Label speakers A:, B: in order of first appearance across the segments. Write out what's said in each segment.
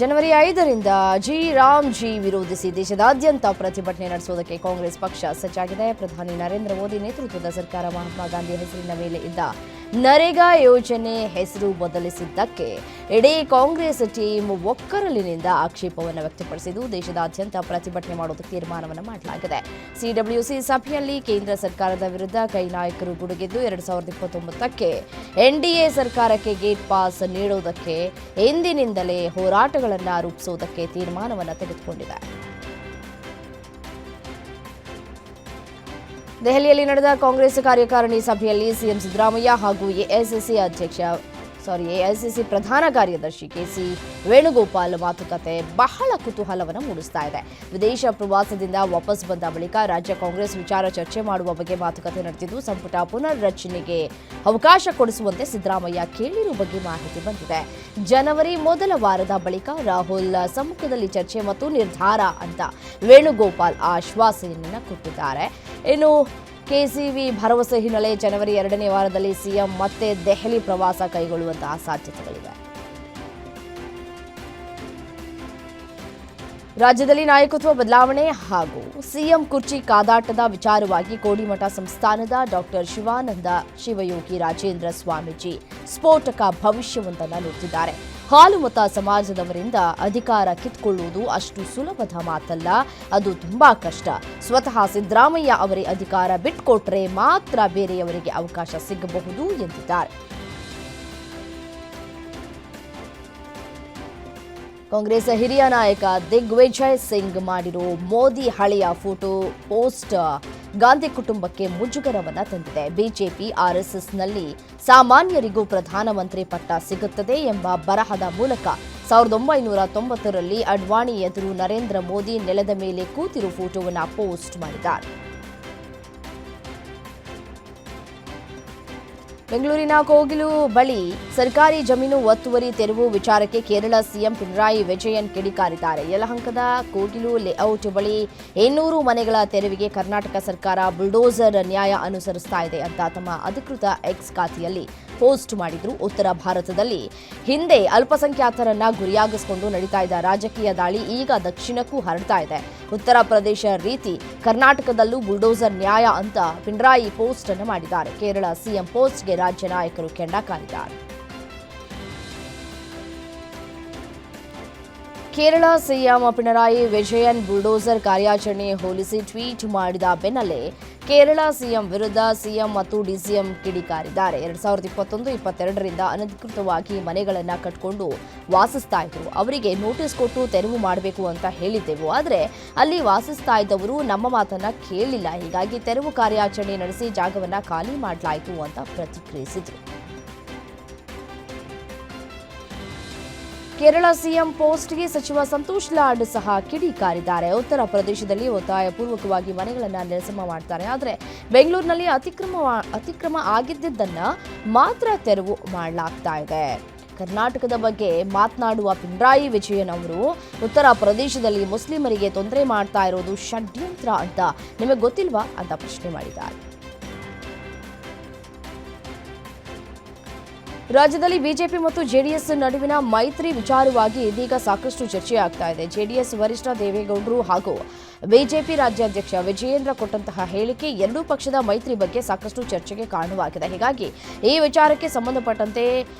A: ಜನವರಿ 5ರಿಂದ ರಾಮ್ಜಿ ವಿರೋಧಿಸಿ ದೇಶದಾದ್ಯಂತ ಪ್ರತಿಭಟನೆ ನಡೆಸುವುದಕ್ಕೆ ಕಾಂಗ್ರೆಸ್ ಪಕ್ಷ ಸಜ್ಜಾಗಿದೆ. ಪ್ರಧಾನಿ ನರೇಂದ್ರ ಮೋದಿ ನೇತೃತ್ವದ ಸರ್ಕಾರ ಮಹಾತ್ಮ ಗಾಂಧಿ ಹೆಸರಿನ ಮೇಲೆ ಇದ್ದ ನರೇಗಾ ಯೋಜನೆ ಹೆಸರು ಬದಲಿಸಿದ್ದಕ್ಕೆ ಇಡೀ ಕಾಂಗ್ರೆಸ್ ಟೀಮ್ ಒಕ್ಕರಲಿನಿಂದ ಆಕ್ಷೇಪವನ್ನು ವ್ಯಕ್ತಪಡಿಸಿದ್ದು ದೇಶದಾದ್ಯಂತ ಪ್ರತಿಭಟನೆ ಮಾಡುವುದಕ್ಕೆ ತೀರ್ಮಾನವನ್ನು ಮಾಡಲಾಗಿದೆ. ಸಿಡಬ್ಲ್ಯೂಸಿ ಸಭೆಯಲ್ಲಿ ಕೇಂದ್ರ ಸರ್ಕಾರದ ವಿರುದ್ಧ ಕೈ ನಾಯಕರು ಗುಡುಗಿದ್ದು 2029ಕ್ಕೆ ಎನ್ಡಿಎ ಸರ್ಕಾರಕ್ಕೆ ಗೇಟ್ ಪಾಸ್ ನೀಡುವುದಕ್ಕೆ ಎಂದಿನಿಂದಲೇ ಹೋರಾಟಗಳನ್ನು ರೂಪಿಸುವುದಕ್ಕೆ ತೀರ್ಮಾನವನ್ನು ತೆಗೆದುಕೊಂಡಿದೆ. ದೆಹಲಿಯಲ್ಲಿ ನಡೆದ ಕಾಂಗ್ರೆಸ್ ಕಾರ್ಯಕಾರಿಣಿ ಸಭೆಯಲ್ಲಿ ಸಿಎಂ ಸಿದ್ದರಾಮಯ್ಯ ಹಾಗೂ ಎಐಸಿಸಿ ಪ್ರಧಾನ ಕಾರ್ಯದರ್ಶಿ ಕೆಸಿ ವೇಣುಗೋಪಾಲ್ ಮಾತುಕತೆ ಬಹಳ ಕುತೂಹಲವನ್ನು ಮೂಡಿಸ್ತಾ ಇದೆ. ವಿದೇಶ ಪ್ರವಾಸದಿಂದ ವಾಪಸ್ ಬಂದ ಬಳಿಕ ರಾಜ್ಯ ಕಾಂಗ್ರೆಸ್ ವಿಚಾರ ಚರ್ಚೆ ಮಾಡುವ ಬಗ್ಗೆ ಮಾತುಕತೆ ನಡೆದಿದ್ದು ಸಂಪುಟ ಪುನರ್ರಚನೆಗೆ ಅವಕಾಶ ಕೊಡಿಸುವಂತೆ ಸಿದ್ದರಾಮಯ್ಯ ಕೇಳಿರುವ ಬಗ್ಗೆ ಮಾಹಿತಿ ಬಂದಿದೆ. ಜನವರಿ ಮೊದಲ ವಾರದ ಬಳಿಕ ರಾಹುಲ್ ಸಮ್ಮುಖದಲ್ಲಿ ಚರ್ಚೆ ಮತ್ತು ನಿರ್ಧಾರ ಅಂತ ವೇಣುಗೋಪಾಲ್ ಆಶ್ವಾಸನೆಯನ್ನು ಕೊಟ್ಟಿದ್ದಾರೆ. ಇನ್ನು ಕೆಸಿವಿ ಭರವಸೆ ಹಿನ್ನೆಲೆ ಜನವರಿ 2ನೇ ವಾರದಲ್ಲಿ ಸಿಎಂ ಮತ್ತೆ ದೆಹಲಿ ಪ್ರವಾಸ ಕೈಗೊಳ್ಳುವಂತಹ ಸಾಧ್ಯತೆಗಳಿವೆ. ರಾಜ್ಯದಲ್ಲಿ ನಾಯಕತ್ವ ಬದಲಾವಣೆ ಹಾಗೂ ಸಿಎಂ ಕುರ್ಚಿ ಕಾದಾಟದ ವಿಚಾರವಾಗಿ ಕೋಡಿಮಠ ಸಂಸ್ಥಾನದ ಡಾಕ್ಟರ್ ಶಿವಾನಂದ ಶಿವಯೋಗಿ ರಾಜೇಂದ್ರ ಸ್ವಾಮೀಜಿ ಸ್ಫೋಟಕ ಭವಿಷ್ಯವೊಂದನ್ನು ನುಡಿದಿದ್ದಾರೆ. ಹಾಲು ಮತ ಸಮಾಜದವರಿಂದ ಅಧಿಕಾರ ಕಿತ್ತುಕೊಳ್ಳುವುದು ಅಷ್ಟು ಸುಲಭದ ಮಾತಲ್ಲ, ಅದು ತುಂಬಾ ಕಷ್ಟ. ಸ್ವತಃ ಸಿದ್ದರಾಮಯ್ಯ ಅವರೇ ಅಧಿಕಾರ ಬಿಟ್ಟುಕೊಟ್ರೆ ಮಾತ್ರ ಬೇರೆಯವರಿಗೆ ಅವಕಾಶ ಸಿಗಬಹುದು ಎಂದಿದ್ದಾರೆ. ಕಾಂಗ್ರೆಸ್ ಹಿರಿಯ ನಾಯಕ ದಿಗ್ವಿಜಯ್ ಸಿಂಗ್ ಮಾಡಿರೋ ಮೋದಿ ಹಳೆಯ ಫೋಟೋ ಪೋಸ್ಟ್ ಗಾಂಧಿ ಕುಟುಂಬಕ್ಕೆ ಮುಜುಗರವನ್ನ ತಂದಿದೆ. ಬಿಜೆಪಿ ಆರ್ಎಸ್ಎಸ್ನಲ್ಲಿ ಸಾಮಾನ್ಯರಿಗೂ ಪ್ರಧಾನಮಂತ್ರಿ ಪಟ್ಟ ಸಿಗುತ್ತದೆ ಎಂಬ ಬರಹದ ಮೂಲಕ 1990ರಲ್ಲಿ ಅಡ್ವಾಣಿ ಎದುರು ನರೇಂದ್ರ ಮೋದಿ ನೆಲದ ಮೇಲೆ ಕೂತಿರೋ ಫೋಟೋವನ್ನು ಪೋಸ್ಟ್ ಮಾಡಿದ್ದಾರೆ. ಬೆಂಗಳೂರಿನ ಕೋಗಿಲು ಬಳಿ ಸರ್ಕಾರಿ ಜಮೀನು ಒತ್ತುವರಿ ತೆರವು ವಿಚಾರಕ್ಕೆ ಕೇರಳ ಸಿಎಂ ಪಿಣರಾಯಿ ವಿಜಯನ್ ಕಿಡಿಕಾರಿದ್ದಾರೆ. ಯಲಹಂಕದ ಕೋಗಿಲು ಲೇಔಟ್ ಬಳಿ 800 ಮನೆಗಳ ತೆರವಿಗೆ ಕರ್ನಾಟಕ ಸರ್ಕಾರ ಬುಲ್ಡೋಸರ್ ನ್ಯಾಯ ಅನುಸರಿಸ್ತಾ ಇದೆ ಅಂತ ತಮ್ಮ ಅಧಿಕೃತ ಎಕ್ಸ್ ಖಾತೆಯಲ್ಲಿ ಪೋಸ್ಟ್ ಮಾಡಿದ್ರು. ಉತ್ತರ ಭಾರತದಲ್ಲಿ ಹಿಂದೆ ಅಲ್ಪಸಂಖ್ಯಾತರನ್ನ ಗುರಿಯಾಗಿಸಿಕೊಂಡು ನಡೀತಾ ಇದ್ದ ರಾಜಕೀಯ ದಾಳಿ ಈಗ ದಕ್ಷಿಣಕ್ಕೂ ಹರಡ್ತಾ ಇದೆ. ಉತ್ತರ ಪ್ರದೇಶ ರೀತಿ ಕರ್ನಾಟಕದಲ್ಲೂ ಬುಲ್ಡೋಸರ್ ನ್ಯಾಯ ಅಂತ ಪಿಣರಾಯಿ ಪೋಸ್ಟ್ ಅನ್ನು ಮಾಡಿದ್ದಾರೆ. ಕೇರಳ ಸಿಎಂ ಪೋಸ್ಟ್ಗೆ ರಾಜ್ಯ ನಾಯಕರು ಕೆಂಡ ಕಾರಿದ್ದಾರೆ. ಕೇರಳ ಸಿಎಂ ಪಿಣರಾಯಿ ವಿಜಯನ್ ಬುಲ್ಡೋಸರ್ ಕಾರ್ಯಾಚರಣೆ ಹೋಲಿಸಿ ಟ್ವೀಟ್ ಮಾಡಿದ ಬೆನ್ನಲ್ಲೇ ಕೇರಳ ಸಿಎಂ ವಿರುದ್ಧ ಸಿಎಂ ಮತ್ತು ಡಿಸಿಎಂ ಕಿಡಿಕಾರಿದ್ದಾರೆ. 2021-22ರಿಂದ ಅನಧಿಕೃತವಾಗಿ ಮನೆಗಳನ್ನು ಕಟ್ಟಿಕೊಂಡು ವಾಸಿಸ್ತಾ ಇದ್ರು. ಅವರಿಗೆ ನೋಟಿಸ್ ಕೊಟ್ಟು ತೆರವು ಮಾಡಬೇಕು ಅಂತ ಹೇಳಿದ್ದೆವು. ಆದರೆ ಅಲ್ಲಿ ವಾಸಿಸ್ತಾ ಇದ್ದವರು ನಮ್ಮ ಮಾತನ್ನ ಕೇಳಿಲ್ಲ. ಹೀಗಾಗಿ ತೆರವು ಕಾರ್ಯಾಚರಣೆ ನಡೆಸಿ ಜಾಗವನ್ನ ಖಾಲಿ ಮಾಡಲಾಯಿತು ಅಂತ ಪ್ರತಿಕ್ರಿಯಿಸಿದರು. ಕೇರಳ ಸಿಎಂ ಪೋಸ್ಟ್ಗೆ ಸಚಿವ ಸಂತೋಷ್ ಲಾಡ್ ಸಹ ಕಿಡಿಕಾರಿದ್ದಾರೆ. ಉತ್ತರ ಪ್ರದೇಶದಲ್ಲಿ ಒತ್ತಾಯಪೂರ್ವಕವಾಗಿ ಮನೆಗಳನ್ನು ನೆಲಸಮ ಮಾಡ್ತಾರೆ. ಆದರೆ ಬೆಂಗಳೂರಿನಲ್ಲಿ ಅತಿಕ್ರಮ ಆಗಿದ್ದನ್ನ ಮಾತ್ರ ತೆರವು ಮಾಡಲಾಗ್ತಾ ಇದೆ. ಕರ್ನಾಟಕದ ಬಗ್ಗೆ ಮಾತನಾಡುವ ಪಿಣರಾಯಿ ವಿಜಯನ್ ಅವರು ಉತ್ತರ ಪ್ರದೇಶದಲ್ಲಿ ಮುಸ್ಲಿಮರಿಗೆ ತೊಂದರೆ ಮಾಡ್ತಾ ಇರೋದು ಷಡ್ಯಂತ್ರ ಅಂತ ನಿಮಗೆ ಗೊತ್ತಿಲ್ವಾ ಅಂತ ಪ್ರಶ್ನೆ ಮಾಡಿದ್ದಾರೆ. ರಾಜ್ಯದಲ್ಲಿ ಬಿಜೆಪಿ ಮತ್ತು ಜೆಡಿಎಸ್ ನಡುವಿನ ಮೈತ್ರಿ ವಿಚಾರವಾಗಿ ಇದೀಗ ಸಾಕಷ್ಟು ಚರ್ಚೆಯಾಗ್ತಾ ಇದೆ. ಜೆಡಿಎಸ್ ವರಿಷ್ಠ ದೇವೇಗೌಡರು ಹಾಗೂ ಬಿಜೆಪಿ ರಾಜ್ಯಾಧ್ಯಕ್ಷ ವಿಜಯೇಂದ್ರ ಕೊಟ್ಟಂತಹ ಹೇಳಿಕೆ ಎರಡೂ ಪಕ್ಷದ ಮೈತ್ರಿ ಬಗ್ಗೆ ಸಾಕಷ್ಟು ಚರ್ಚೆಗೆ ಕಾರಣವಾಗಿದೆ. ಹೀಗಾಗಿ ಈ ವಿಚಾರಕ್ಕೆ ಸಂಬಂಧಪಟ್ಟಂತೆ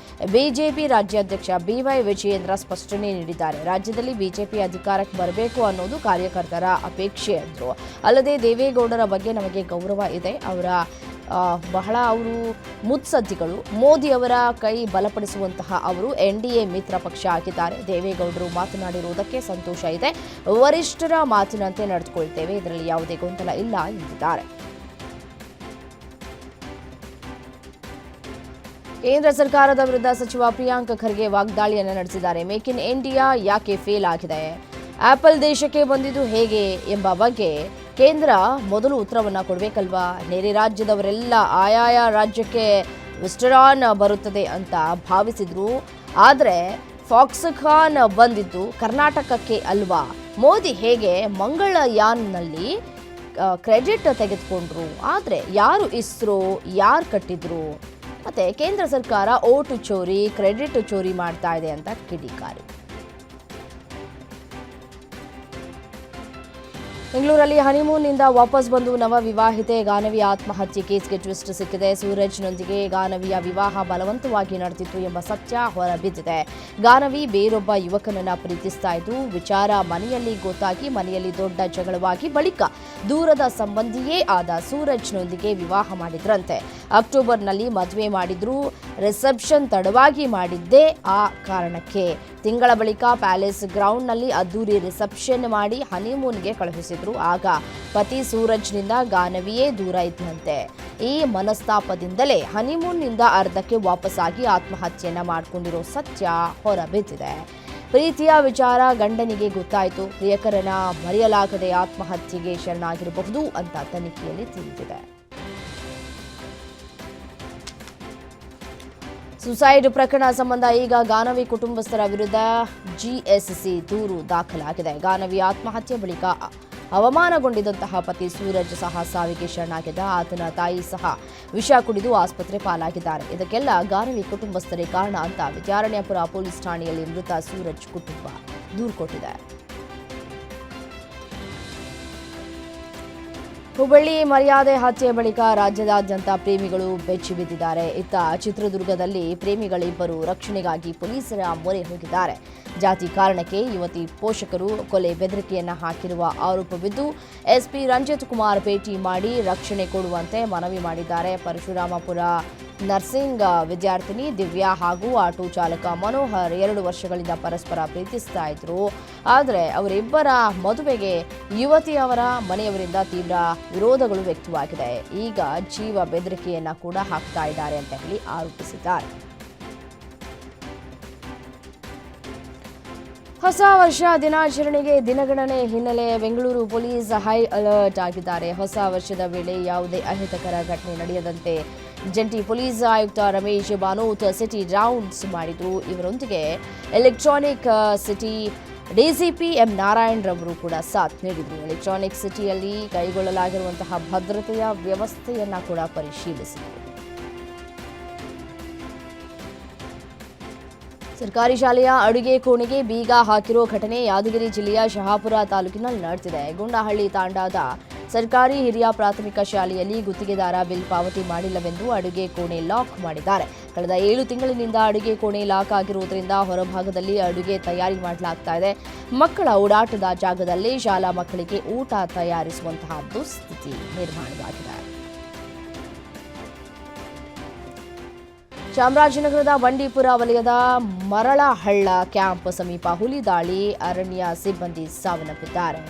A: ಬಿಜೆಪಿ ರಾಜ್ಯಾಧ್ಯಕ್ಷ ಬಿವೈ ವಿಜಯೇಂದ್ರ ಸ್ಪಷ್ಟನೆ ನೀಡಿದ್ದಾರೆ. ರಾಜ್ಯದಲ್ಲಿ ಬಿಜೆಪಿ ಅಧಿಕಾರಕ್ಕೆ ಬರಬೇಕು ಅನ್ನೋದು ಕಾರ್ಯಕರ್ತರ ಅಪೇಕ್ಷೆ ಅಂದರು. ಅಲ್ಲದೆ ದೇವೇಗೌಡರ ಬಗ್ಗೆ ನಮಗೆ ಗೌರವ ಇದೆ, ಅವರು ಮುತ್ಸದ್ದಿಗಳು, ಮೋದಿ ಅವರ ಕೈ ಬಲಪಡಿಸುವಂತಹ ಅವರು ಎನ್ಡಿಎ ಮಿತ್ರ ಪಕ್ಷ ಆಗಿದ್ದಾರೆ. ದೇವೇಗೌಡರು ಮಾತನಾಡಿರುವುದಕ್ಕೆ ಸಂತೋಷ ಇದೆ, ವರಿಷ್ಠರ ಮಾತಿನಂತೆ ನಡೆದುಕೊಳ್ತೇವೆ, ಇದರಲ್ಲಿ ಯಾವುದೇ ಗೊಂದಲ ಇಲ್ಲ ಎಂದಿದ್ದಾರೆ. ಕೇಂದ್ರ ಸರ್ಕಾರದ ವಿರುದ್ಧ ಸಚಿವ ಪ್ರಿಯಾಂಕ್ ಖರ್ಗೆ ವಾಗ್ದಾಳಿಯನ್ನು ನಡೆಸಿದ್ದಾರೆ. ಮೇಕ್ ಇನ್ ಇಂಡಿಯಾ ಯಾಕೆ ಫೇಲ್ ಆಗಿದೆ, ಆಪಲ್ ದೇಶಕ್ಕೆ ಬಂದಿದ್ದು ಹೇಗೆ ಎಂಬ ಬಗ್ಗೆ ಕೇಂದ್ರ ಮೊದಲು ಉತ್ತರವನ್ನು ಕೊಡಬೇಕಲ್ವಾ. ನೆರೆ ರಾಜ್ಯದವರೆಲ್ಲ ಆಯಾಯ ರಾಜ್ಯಕ್ಕೆ ವೆಸ್ಟರಾನ್ ಬರುತ್ತದೆ ಅಂತ ಭಾವಿಸಿದ್ರು. ಆದರೆ ಫಾಕ್ಸ್ಕಾನ್ ಬಂದಿದ್ದು ಕರ್ನಾಟಕಕ್ಕೆ ಅಲ್ವಾ. ಮೋದಿ ಹೇಗೆ ಮಂಗಳಯಾನ್ನಲ್ಲಿ ಕ್ರೆಡಿಟ್ ತೆಗೆದುಕೊಂಡ್ರು, ಆದರೆ ಯಾರು ಇಸ್ರೋ, ಯಾರು ಕಟ್ಟಿದ್ರು, ಮತ್ತೆ ಕೇಂದ್ರ ಸರ್ಕಾರ ಓಟು ಚೋರಿ, ಕ್ರೆಡಿಟ್ ಚೋರಿ ಮಾಡ್ತಾ ಇದೆ ಅಂತ ಕಿಡಿಕಾರಿ. ಬೆಂಗಳೂರಲ್ಲಿ ಹನಿಮೂನ್ನಿಂದ ವಾಪಸ್ ಬಂದು ನವ ವಿವಾಹಿತೆ ಗಾನವಿ ಆತ್ಮಹತ್ಯೆ ಕೇಸ್ಗೆ ಟ್ವಿಸ್ಟ್ ಸಿಕ್ಕಿದೆ. ಸೂರಜ್ನೊಂದಿಗೆ ಗಾನವಿಯ ವಿವಾಹ ಬಲವಂತವಾಗಿ ನಡೆದಿತ್ತು ಎಂಬ ಸತ್ಯ ಹೊರಬಿದ್ದಿದೆ. ಗಾನವಿ ಬೇರೊಬ್ಬ ಯುವಕನನ್ನ ಪ್ರೀತಿಸ್ತಾ ಇದ್ದು, ವಿಚಾರ ಮನೆಯಲ್ಲಿ ಗೊತ್ತಾಗಿ ಮನೆಯಲ್ಲಿ ದೊಡ್ಡ ಜಗಳವಾಗಿ ಬಳಿಕ ದೂರದ ಸಂಬಂಧಿಯೇ ಆದ ಸೂರಜ್ನೊಂದಿಗೆ ವಿವಾಹ ಮಾಡಿದ್ರಂತೆ. ಅಕ್ಟೋಬರ್ನಲ್ಲಿ ಮದುವೆ ಮಾಡಿದ್ರು. ರಿಸೆಪ್ಷನ್ ತಡವಾಗಿ ಮಾಡಿದ್ದೇ ಆ ಕಾರಣಕ್ಕೆ. ತಿಂಗಳ ಬಳಿಕ ಪ್ಯಾಲೇಸ್ ಗ್ರೌಂಡ್ನಲ್ಲಿ ಅದ್ದೂರಿ ರಿಸೆಪ್ಷನ್ ಮಾಡಿ ಹನಿಮೂನ್ಗೆ ಕಳುಹಿಸಿದ್ರು. ಆಗ ಪತಿ ಸೂರಜ್ನಿಂದ ಗಾನವಿಯೇ ದೂರ ಇದ್ದಂತೆ. ಈ ಮನಸ್ತಾಪದಿಂದಲೇ ಹನಿಮೂನ್ನಿಂದ ಅರ್ಧಕ್ಕೆ ವಾಪಸ್ಸಾಗಿ ಆತ್ಮಹತ್ಯೆಯನ್ನ ಮಾಡಿಕೊಂಡಿರೋ ಸತ್ಯ ಹೊರಬಿದ್ದಿದೆ. ಪ್ರೀತಿಯ ವಿಚಾರ ಗಂಡನಿಗೆ ಗೊತ್ತಾಯಿತು. ಪ್ರಿಯಕರನ ಮರೆಯಲಾಗದೆ ಆತ್ಮಹತ್ಯೆಗೆ ಶರಣಾಗಿರಬಹುದು ಅಂತ ತನಿಖೆಯಲ್ಲಿ ತಿಳಿದಿದೆ. ಸುಸೈಡ್ ಪ್ರಕರಣ ಸಂಬಂಧ ಈಗ ಗಾನವಿ ಕುಟುಂಬಸ್ಥರ ವಿರುದ್ಧ ಜಿಎಸ್ಸಿ ದೂರು ದಾಖಲಾಗಿದೆ. ಗಾನವಿ ಆತ್ಮಹತ್ಯೆ ಬಳಿಕ ಅವಮಾನಗೊಂಡಿದ್ದಂತಹ ಪತಿ ಸೂರಜ್ ಸಹ ಸಾವಿಗೆ ಶರಣಾಗಿದ್ದ. ಆತನ ತಾಯಿ ಸಹ ವಿಷ ಕುಡಿದು ಆಸ್ಪತ್ರೆ ಪಾಲಾಗಿದ್ದಾರೆ. ಇದಕ್ಕೆಲ್ಲ ಗಾನವಿ ಕುಟುಂಬಸ್ಥರೇ ಕಾರಣ ಅಂತ ವಿದ್ಯಾರಣ್ಯಪುರ ಪೊಲೀಸ್ ಠಾಣೆಯಲ್ಲಿ ಮೃತ ಸೂರಜ್ ಕುಟುಂಬ ದೂರು ಕೊಟ್ಟಿದೆ. ಹುಬ್ಬಳ್ಳಿ ಮರ್ಯಾದೆ ಹತ್ಯೆ ಬಳಿಕ ರಾಜ್ಯದಾದ್ಯಂತ ಪ್ರೇಮಿಗಳು ಬೆಚ್ಚಿ ಬಿದ್ದಿದ್ದಾರೆ. ಇತ್ತ ಚಿತ್ರದುರ್ಗದಲ್ಲಿ ಪ್ರೇಮಿಗಳಿಬ್ಬರು ರಕ್ಷಣೆಗಾಗಿ ಪೊಲೀಸರ ಮೊರೆ ಹೋಗಿದ್ದಾರೆ. ಜಾತಿ ಕಾರಣಕ್ಕೆ ಯುವತಿ ಪೋಷಕರು ಕೊಲೆ ಬೆದರಿಕೆಯನ್ನ ಹಾಕಿರುವ ಆರೋಪವಿದ್ದು, ಎಸ್ಪಿ ರಂಜಿತ್ ಕುಮಾರ್ ಭೇಟಿ ಮಾಡಿ ರಕ್ಷಣೆ ಕೊಡುವಂತೆ ಮನವಿ ಮಾಡಿದ್ದಾರೆ. ಪರಶುರಾಮಪುರ ನರ್ಸಿಂಗ್ ವಿದ್ಯಾರ್ಥಿನಿ ದಿವ್ಯಾ ಹಾಗೂ ಆಟೋ ಚಾಲಕ ಮನೋಹರ್ 2 ವರ್ಷಗಳಿಂದ ಪರಸ್ಪರ ಪ್ರೀತಿಸ್ತಾ ಇದ್ರು. ಆದರೆ ಅವರಿಬ್ಬರ ಮದುವೆಗೆ ಯುವತಿಯವರ ಮನೆಯವರಿಂದ ತೀವ್ರ ವಿರೋಧಗಳು ವ್ಯಕ್ತವಾಗಿದೆ. ಈಗ ಜೀವ ಬೆದರಿಕೆಯನ್ನ ಕೂಡ ಹಾಕ್ತಾ ಇದ್ದಾರೆ ಅಂತ ಹೇಳಿ ಆರೋಪಿಸಿದ್ದಾರೆ. ಹೊಸ ವರ್ಷ ದಿನಾಚರಣೆಗೆ ದಿನಗಣನೆ ಹಿನ್ನೆಲೆ ಬೆಂಗಳೂರು ಪೊಲೀಸ್ ಹೈ ಅಲರ್ಟ್ ಆಗಿದ್ದಾರೆ. ಹೊಸ ವರ್ಷದ ವೇಳೆ ಯಾವುದೇ ಅಹಿತಕರ ಘಟನೆ ನಡೆಯದಂತೆ ಜಂಟಿ ಪೊಲೀಸ್ ಆಯುಕ್ತ ರಮೇಶ್ ಬಾನೋತ್ ಸಿಟಿ ರೌಂಡ್ಸ್ ಮಾಡಿದ್ರು. ಇವರೊಂದಿಗೆ electronic city DCP M Narayan ರವರು ಕೂಡ ಸಾಥ್ ನೀಡಿದರು. ಎಲೆಕ್ಟ್ರಾನಿಕ್ ಸಿಟಿಯಲ್ಲಿ ಕೈಗೊಳ್ಳಲಾಗಿರುವಂತಹ ಭದ್ರತೆಯ ವ್ಯವಸ್ಥೆಯನ್ನ ಕೂಡ ಪರಿಶೀಲಿಸಿದರು. ಸರ್ಕಾರಿ ಶಾಲೆಯ ಅಡುಗೆ ಕೋಣೆಗೆ ಬೀಗ ಹಾಕಿರೋ ಘಟನೆ ಯಾದಗಿರಿ ಜಿಲ್ಲೆಯ ಶಹಾಪುರ ತಾಲೂಕಿನಲ್ಲಿ ನಡೆದಿದೆ. ಗುಂಡಹಳ್ಳಿ ತಾಂಡಾದ ಸರ್ಕಾರಿ ಹಿರಿಯ ಪ್ರಾಥಮಿಕ ಶಾಲೆಯಲ್ಲಿ ಗುತ್ತಿಗೆದಾರ ಬಿಲ್ ಪಾವತಿ ಮಾಡಿಲ್ಲವೆಂದು ಅಡುಗೆ ಕೋಣೆ ಲಾಕ್ ಮಾಡಿದ್ದಾರೆ. ಕಳೆದ 7 ತಿಂಗಳಿನಿಂದ ಅಡುಗೆ ಕೋಣೆ ಲಾಕ್ ಆಗಿರುವುದರಿಂದ ಹೊರಭಾಗದಲ್ಲಿ ಅಡುಗೆ ತಯಾರಿ ಮಾಡಲಾಗ್ತಾ ಇದೆ. ಮಕ್ಕಳ ಓಡಾಟದ ಜಾಗದಲ್ಲಿ ಶಾಲಾ ಮಕ್ಕಳಿಗೆ ಊಟ ತಯಾರಿಸುವಂತಹ ದುಸ್ಥಿತಿ ನಿರ್ಮಾಣವಾಗಿದೆ. ಚಾಮರಾಜನಗರದ ಬಂಡೀಪುರ ವಲಯದ ಮರಳಹಳ್ಳ ಕ್ಯಾಂಪ್ ಸಮೀಪ ಹುಲಿ ದಾಳಿ, ಅರಣ್ಯ ಸಿಬ್ಬಂದಿ ಸಾವನ್ನಪ್ಪಿದ್ದಾರೆ.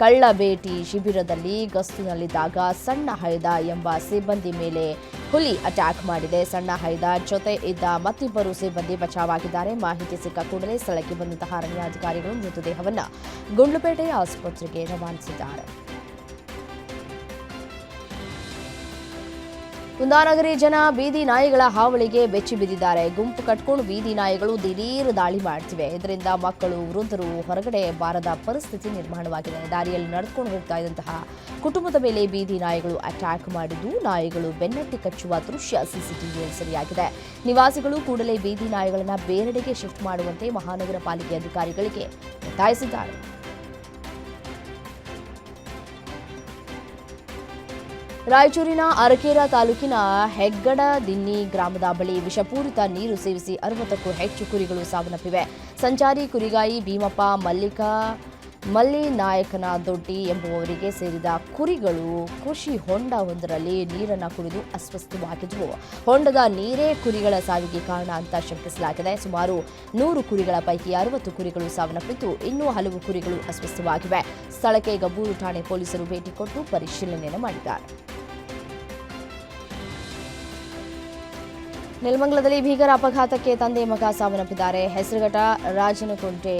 A: ಕಳ್ಳಬೇಟಿ ಶಿಬಿರದಲ್ಲಿ ಗಸ್ತಿನಲ್ಲಿದ್ದಾಗ ಸಣ್ಣ ಹೈದ ಎಂಬ ಸಿಬ್ಬಂದಿ ಮೇಲೆ ಹುಲಿ ಅಟ್ಯಾಕ್ ಮಾಡಿದೆ. ಸಣ್ಣ ಹೈದ ಜೊತೆ ಇದ್ದ ಮತ್ತಿಬ್ಬರು ಸಿಬ್ಬಂದಿ ಬಚಾವಾಗಿದ್ದಾರೆ. ಮಾಹಿತಿ ಸಿಕ್ಕ ಕೂಡಲೇ ಸ್ಥಳಕ್ಕೆ ಬಂದಂತಹ ಅರಣ್ಯಾಧಿಕಾರಿಗಳು ಮೃತದೇಹವನ್ನು ಗುಂಡ್ಲುಪೇಟೆ ಆಸ್ಪತ್ರೆಗೆ ರವಾನಿಸಿದ್ದಾರೆ. ಕುಂದಾನಗರಿ ಜನ ಬೀದಿ ನಾಯಿಗಳ ಹಾವಳಿಗೆ ಬೆಚ್ಚಿ ಬಿದ್ದಿದ್ದಾರೆ. ಗುಂಪು ಕಟ್ಕೊಂಡು ಬೀದಿ ನಾಯಿಗಳು ದಿಢೀರ್ ದಾಳಿ ಮಾಡ್ತಿವೆ. ಇದರಿಂದ ಮಕ್ಕಳು, ವೃದ್ಧರು ಹೊರಗಡೆ ಬಾರದ ಪರಿಸ್ಥಿತಿ ನಿರ್ಮಾಣವಾಗಿದೆ. ದಾರಿಯಲ್ಲಿ ನಡೆದುಕೊಂಡು ಹೋಗ್ತಾ ಇದ್ದಂತಹ ಕುಟುಂಬದ ಮೇಲೆ ಬೀದಿ ನಾಯಿಗಳು ಅಟ್ಯಾಕ್ ಮಾಡಿದ್ದು, ನಾಯಿಗಳು ಬೆನ್ನಟ್ಟಿ ಕಚ್ಚುವ ದೃಶ್ಯ ಸಿಸಿಟಿವಿಯಲ್ಲಿ ಸೆರೆಯಾಗಿದೆ. ನಿವಾಸಿಗಳು ಕೂಡಲೇ ಬೀದಿ ನಾಯಿಗಳನ್ನು ಬೇರೆಡೆಗೆ ಶಿಫ್ಟ್ ಮಾಡುವಂತೆ ಮಹಾನಗರ ಪಾಲಿಕೆ ಅಧಿಕಾರಿಗಳಿಗೆ ಒತ್ತಾಯಿಸಿದ್ದಾರೆ. ರಾಯಚೂರಿನ ಅರಕೇರ ತಾಲೂಕಿನ ಹೆಗ್ಗಡದಿನ್ನಿ ಗ್ರಾಮದ ಬಳಿ ವಿಷಪೂರಿತ ನೀರು ಸೇವಿಸಿ 60ಕ್ಕೂ ಹೆಚ್ಚು ಕುರಿಗಳು ಸಾವನ್ನಪ್ಪಿವೆ. ಸಂಚಾರಿ ಕುರಿಗಾಯಿ ಭೀಮಪ್ಪ ಮಲ್ಲಿನಾಯಕನ ದೊಡ್ಡಿ ಎಂಬುವವರಿಗೆ ಸೇರಿದ ಕುರಿಗಳು ಕೃಷಿ ಹೊಂಡವೊಂದರಲ್ಲಿ ನೀರನ್ನು ಕುಡಿದು ಅಸ್ವಸ್ಥವಾಗಿದ್ದವು. ಹೊಂಡದ ನೀರೇ ಕುರಿಗಳ ಸಾವಿಗೆ ಕಾರಣ ಅಂತ ಶಂಕಿಸಲಾಗಿದೆ. ಸುಮಾರು 100 ಕುರಿಗಳ ಪೈಕಿ 60 ಕುರಿಗಳು ಸಾವನ್ನಪ್ಪಿದ್ದು, ಇನ್ನೂ ಹಲವು ಕುರಿಗಳು ಅಸ್ವಸ್ಥವಾಗಿವೆ. ಸ್ಥಳಕ್ಕೆ ಗಬ್ಬೂರು ಠಾಣೆ ಪೊಲೀಸರು ಭೇಟಿ ಕೊಟ್ಟು ಪರಿಶೀಲನೆ ಮಾಡಿದ್ದಾರೆ. ನೆಲಮಂಗಲದಲ್ಲಿ ಭೀಕರ ಅಪಘಾತಕ್ಕೆ ತಂದೆ ಮಗ ಸಾವನ್ನಪ್ಪಿದ್ದಾರೆ. ಹೆಸರುಘಟ್ಟ ರಾಜನಕುಂಟೆ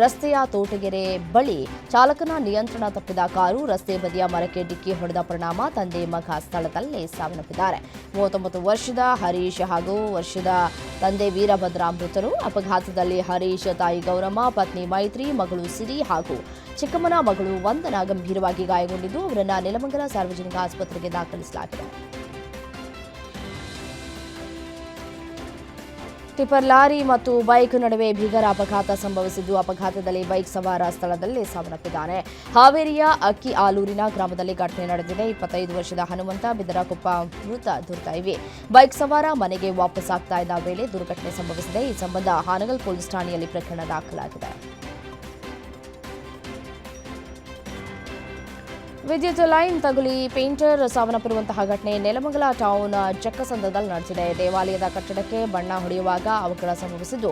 A: ರಸ್ತೆಯ ತೋಟಗೆರೆ ಬಳಿ ಚಾಲಕನ ನಿಯಂತ್ರಣ ತಪ್ಪಿದ ಕಾರು ರಸ್ತೆ ಬದಿಯ ಮರಕ್ಕೆ ಡಿಕ್ಕಿ ಹೊಡೆದ ಪರಿಣಾಮ ತಂದೆ ಮಗ ಸ್ಥಳದಲ್ಲೇ ಸಾವನ್ನಪ್ಪಿದ್ದಾರೆ. 39 ವರ್ಷದ ಹರೀಶ್ ಹಾಗೂ ವರ್ಷದ ತಂದೆ ವೀರಭದ್ರ ಮೃತರು. ಅಪಘಾತದಲ್ಲಿ ಹರೀಶ್ ತಾಯಿ ಗೌರಮ್ಮ, ಪತ್ನಿ ಮೈತ್ರಿ, ಮಗಳು ಸಿರಿ ಹಾಗೂ ಚಿಕ್ಕಮ್ಮನ ಮಗಳು ವಂದನಾ ಗಂಭೀರವಾಗಿ ಗಾಯಗೊಂಡಿದ್ದು ಅವರನ್ನು ನೆಲಮಂಗಲ ಸಾರ್ವಜನಿಕ ಆಸ್ಪತ್ರೆಗೆ ದಾಖಲಿಸಲಾಗಿದೆ. ಟಿಪ್ಪರ್ ಲಾರಿ ಮತ್ತು ಬೈಕ್ ನಡುವೆ ಭೀಕರ ಅಪಘಾತ ಸಂಭವಿಸಿದ್ದು, ಅಪಘಾತದಲ್ಲಿ ಬೈಕ್ ಸವಾರ ಸ್ಥಳದಲ್ಲೇ ಸಾವನ್ನಪ್ಪಿದ್ದಾನೆ. ಹಾವೇರಿಯ ಅಕ್ಕಿ ಆಲೂರಿನ ಗ್ರಾಮದಲ್ಲಿ ಘಟನೆ ನಡೆದಿದೆ. 25 ವರ್ಷದ ಹನುಮಂತ ಬಿದರಕೊಪ್ಪ ಮೃತ ದುರ್ದೈವಿ. ಬೈಕ್ ಸವಾರ ಮನೆಗೆ ವಾಪಸ್ ಆಗ್ತಾ ಇದ್ದ ವೇಳೆ ದುರ್ಘಟನೆ ಸಂಭವಿಸಿದೆ. ಈ ಸಂಬಂಧ ಹಾನಗಲ್ ಪೊಲೀಸ್ ಠಾಣೆಯಲ್ಲಿ ಪ್ರಕರಣ ದಾಖಲಾಗಿದೆ. ವಿದ್ಯುತ್ ಲೈನ್ ತಗುಲಿ ಪೇಂಟರ್ ಸಾವನ್ನಪ್ಪಿರುವಂತಹ ಘಟನೆ ನೆಲಮಂಗಲ ಟೌನ್ ಜಕ್ಕಸಂದ್ರದಲ್ಲಿ ನಡೆದಿದೆ. ದೇವಾಲಯದ ಕಟ್ಟಡಕ್ಕೆ ಬಣ್ಣ ಹೊಡೆಯುವಾಗ ಅವಘಡ ಸಂಭವಿಸಿದ್ದು,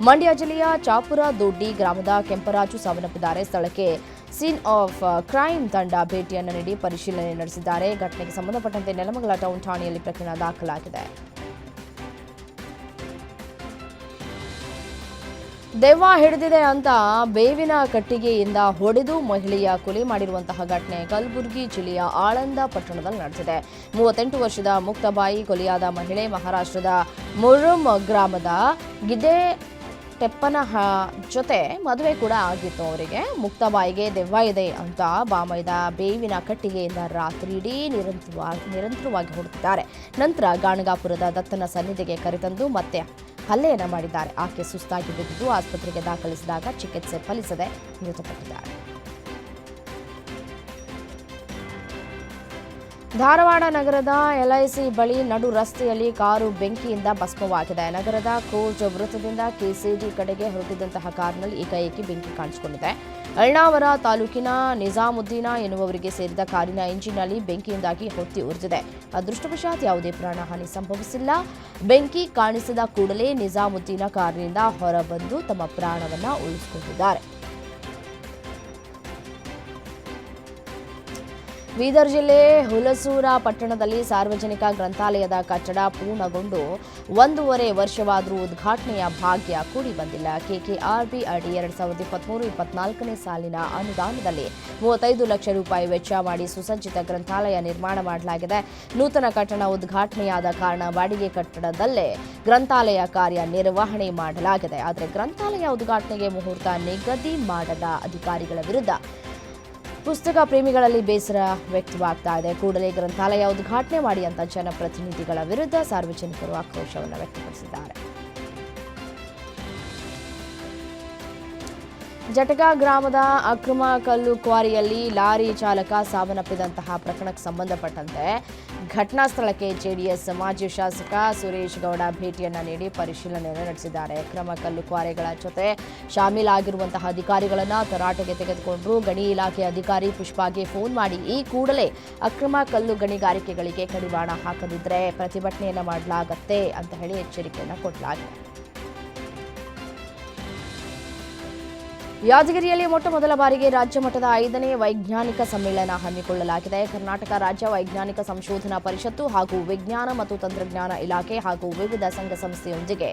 A: ಮಂಡ್ಯ ಜಿಲ್ಲೆಯ ಚಾಪುರ ದೊಡ್ಡಿ ಗ್ರಾಮದ ಕೆಂಪರಾಜು ಸಾವನ್ನಪ್ಪಿದ್ದಾರೆ. ಸ್ಥಳಕ್ಕೆ ಸೀನ್ ಆಫ್ ಕ್ರೈಂ ತಂಡ ಭೇಟಿಯನ್ನು ನೀಡಿ ಪರಿಶೀಲನೆ ನಡೆಸಿದ್ದಾರೆ. ಘಟನೆಗೆ ಸಂಬಂಧಪಟ್ಟಂತೆ ನೆಲಮಂಗಲ ಟೌನ್ ಠಾಣೆಯಲ್ಲಿ ಪ್ರಕರಣ ದಾಖಲಾಗಿದೆ. ದೆವ್ವ ಹಿಡಿದಿದೆ ಅಂತ ಬೇವಿನ ಕಟ್ಟಿಗೆಯಿಂದ ಹೊಡೆದು ಮಹಿಳೆಯ ಕೊಲೆ ಮಾಡಿರುವಂತಹ ಘಟನೆ ಕಲಬುರಗಿ ಜಿಲ್ಲೆಯ ಆಳಂದ ಪಟ್ಟಣದಲ್ಲಿ ನಡೆದಿದೆ. 38 ವರ್ಷದ ಮುಕ್ತಬಾಯಿ ಕೊಲೆಯಾದ ಮಹಿಳೆ ಮಹಾರಾಷ್ಟ್ರದ ಮುರುಮ್ ಗ್ರಾಮದ ಗಿಡ್ಡೆ ತೆಪ್ಪನ ಜೊತೆ ಮದುವೆ ಕೂಡ ಆಗಿತ್ತು. ಅವರಿಗೆ ಮುಕ್ತಬಾಯಿಗೆ ದೆವ್ವ ಇದೆ ಅಂತ ಬಾಮೈದ ಬೇವಿನ ಕಟ್ಟಿಗೆಯಿಂದ ರಾತ್ರಿಯಿಡೀ ನಿರಂತರವಾಗಿ ಹೊಡೆದಿದ್ದಾರೆ. ನಂತರ ಗಾಣಗಾಪುರದ ದತ್ತನ ಸನ್ನಿಧಿಗೆ ಕರೆತಂದು ಮತ್ತೆ ಹಲ್ಲೆಯನ್ನ ಮಾಡಿದ್ದಾರೆ. ಆಕೆ ಸುಸ್ತಾಗಿ ಬಿದ್ದಿದ್ದು ಆಸ್ಪತ್ರೆಗೆ ದಾಖಲಿಸಿದಾಗ ಚಿಕಿತ್ಸೆ ಫಲಿಸದೆ ಮೃತಪಟ್ಟಿದ್ದಾರೆ. ಧಾರವಾಡ ನಗರದ ಎಲ್ಐಸಿ ಬಳಿ ನಡು ರಸ್ತೆಯಲ್ಲಿ ಕಾರು ಬೆಂಕಿಯಿಂದ ಭಸ್ಮವಾಗಿದೆ. ನಗರದ ಕೋರ್ಟ್ ವೃತ್ತದಿಂದ ಕೆಸಿಡಿ ಕಡೆಗೆ ಹೊರಟಿದ್ದಂತಹ ಕಾರಿನಲ್ಲಿ ಏಕಾಏಕಿ ಬೆಂಕಿ ಕಾಣಿಸಿಕೊಂಡಿದೆ. ಅಳ್ನಾವರ ತಾಲೂಕಿನ ನಿಜಾಮುದ್ದೀನ ಎನ್ನುವವರಿಗೆ ಸೇರಿದ ಕಾರಿನ ಇಂಜಿನ್ನಲ್ಲಿ ಬೆಂಕಿಯಿಂದಾಗಿ ಹೊತ್ತಿ ಉರಿದಿದೆ. ಅದೃಷ್ಟವಶಾತ್ ಯಾವುದೇ ಪ್ರಾಣಹಾನಿ ಸಂಭವಿಸಿಲ್ಲ. ಬೆಂಕಿ ಕಾಣಿಸಿದ ಕೂಡಲೇ ನಿಜಾಮುದ್ದೀನ ಕಾರಿನಿಂದ ಹೊರಬಂದು ತಮ್ಮ ಪ್ರಾಣವನ್ನ ಉಳಿಸಿಕೊಂಡಿದ್ದಾರೆ. ಬೀದರ್ ಜಿಲ್ಲೆ ಹುಲಸೂರ ಪಟ್ಟಣದಲ್ಲಿ ಸಾರ್ವಜನಿಕ ಗ್ರಂಥಾಲಯದ ಕಟ್ಟಡ ಪೂರ್ಣಗೊಂಡು 1.5 ವರ್ಷವಾದರೂ ಉದ್ಘಾಟನೆಯ ಭಾಗ್ಯ ಕೂಡಿ ಬಂದಿಲ್ಲ. ಕೆಕೆಆರ್ಬಿ ಅಡಿ 2023-24ನೇ ಸಾಲಿನ ಅನುದಾನದಲ್ಲಿ 35 ಲಕ್ಷ ರೂಪಾಯಿ ವೆಚ್ಚ ಮಾಡಿ ಸುಸಜ್ಜಿತ ಗ್ರಂಥಾಲಯ ನಿರ್ಮಾಣ ಮಾಡಲಾಗಿದೆ. ನೂತನ ಕಟ್ಟಡ ಉದ್ಘಾಟನೆಯಾದ ಕಾರಣ ಬಾಡಿಗೆ ಕಟ್ಟಡದಲ್ಲೇ ಗ್ರಂಥಾಲಯ ಕಾರ್ಯ ನಿರ್ವಹಣೆ ಮಾಡಲಾಗಿದೆ. ಆದರೆ ಗ್ರಂಥಾಲಯ ಉದ್ಘಾಟನೆಗೆ ಮುಹೂರ್ತ ನಿಗದಿ ಮಾಡದ ಅಧಿಕಾರಿಗಳ ವಿರುದ್ಧ ಪುಸ್ತಕ ಪ್ರೇಮಿಗಳಲ್ಲಿ ಬೇಸರ ವ್ಯಕ್ತವಾಗ್ತಾ ಇದೆ. ಕೂಡಲೇ ಗ್ರಂಥಾಲಯ ಉದ್ಘಾಟನೆ ಮಾಡಿ ಅಂತ ಜನಪ್ರತಿನಿಧಿಗಳ ವಿರುದ್ಧ ಸಾರ್ವಜನಿಕರು ಆಕ್ರೋಶವನ್ನು ವ್ಯಕ್ತಪಡಿಸಿದ್ದಾರೆ. ಜಟಗಾ ಗ್ರಾಮದ ಅಕ್ರಮ ಕಲ್ಲು ಕ್ವಾರಿಯಲ್ಲಿ ಲಾರಿ ಚಾಲಕ ಸಾವನ್ನಪ್ಪಿದಂತಹ ಪ್ರಕರಣಕ್ಕೆ ಸಂಬಂಧಪಟ್ಟಂತೆ ಘಟನಾ ಸ್ಥಳಕ್ಕೆ ಜೆಡಿಎಸ್ ಮಾಜಿ ಶಾಸಕ ಸುರೇಶ್ ಗೌಡ ಭೇಟಿಯನ್ನ ನೀಡಿ ಪರಿಶೀಲನೆಯನ್ನು ನಡೆಸಿದ್ದಾರೆ. ಅಕ್ರಮ ಕಲ್ಲು ಕ್ವಾರೆಗಳ ಜೊತೆ ಶಾಮೀಲಾಗಿರುವಂತಹ ಅಧಿಕಾರಿಗಳನ್ನು ತರಾಟೆಗೆ ತೆಗೆದುಕೊಂಡರು. ಗಣಿ ಇಲಾಖೆ ಅಧಿಕಾರಿ ಪುಷ್ಪಾಗೆ ಫೋನ್ ಮಾಡಿ ಈ ಕೂಡಲೇ ಅಕ್ರಮ ಕಲ್ಲು ಗಣಿಗಾರಿಕೆಗಳಿಗೆ ಕಡಿವಾಣ ಹಾಕದಿದ್ರೆ ಪ್ರತಿಭಟನೆಯನ್ನ ಮಾಡಲಾಗತ್ತೆ ಅಂತ ಹೇಳಿ ಎಚ್ಚರಿಕೆಯನ್ನು ಕೊಡಲಾಗಿದೆ. ಯಾದಗಿರಿಯಲ್ಲಿ ಮೊಟ್ಟಮೊದಲ ಬಾರಿಗೆ ರಾಜ್ಯ ಮಟ್ಟದ 5ನೇ ವೈಜ್ಞಾನಿಕ ಸಮ್ಮೇಳನ ಹಮ್ಮಿಕೊಳ್ಳಲಾಗಿದೆ. ಕರ್ನಾಟಕ ರಾಜ್ಯ ವೈಜ್ಞಾನಿಕ ಸಂಶೋಧನಾ ಪರಿಷತ್ತು ಹಾಗೂ ವಿಜ್ಞಾನ ಮತ್ತು ತಂತ್ರಜ್ಞಾನ ಇಲಾಖೆ ಹಾಗೂ ವಿವಿಧ ಸಂಘ ಸಂಸ್ಥೆಯೊಂದಿಗೆ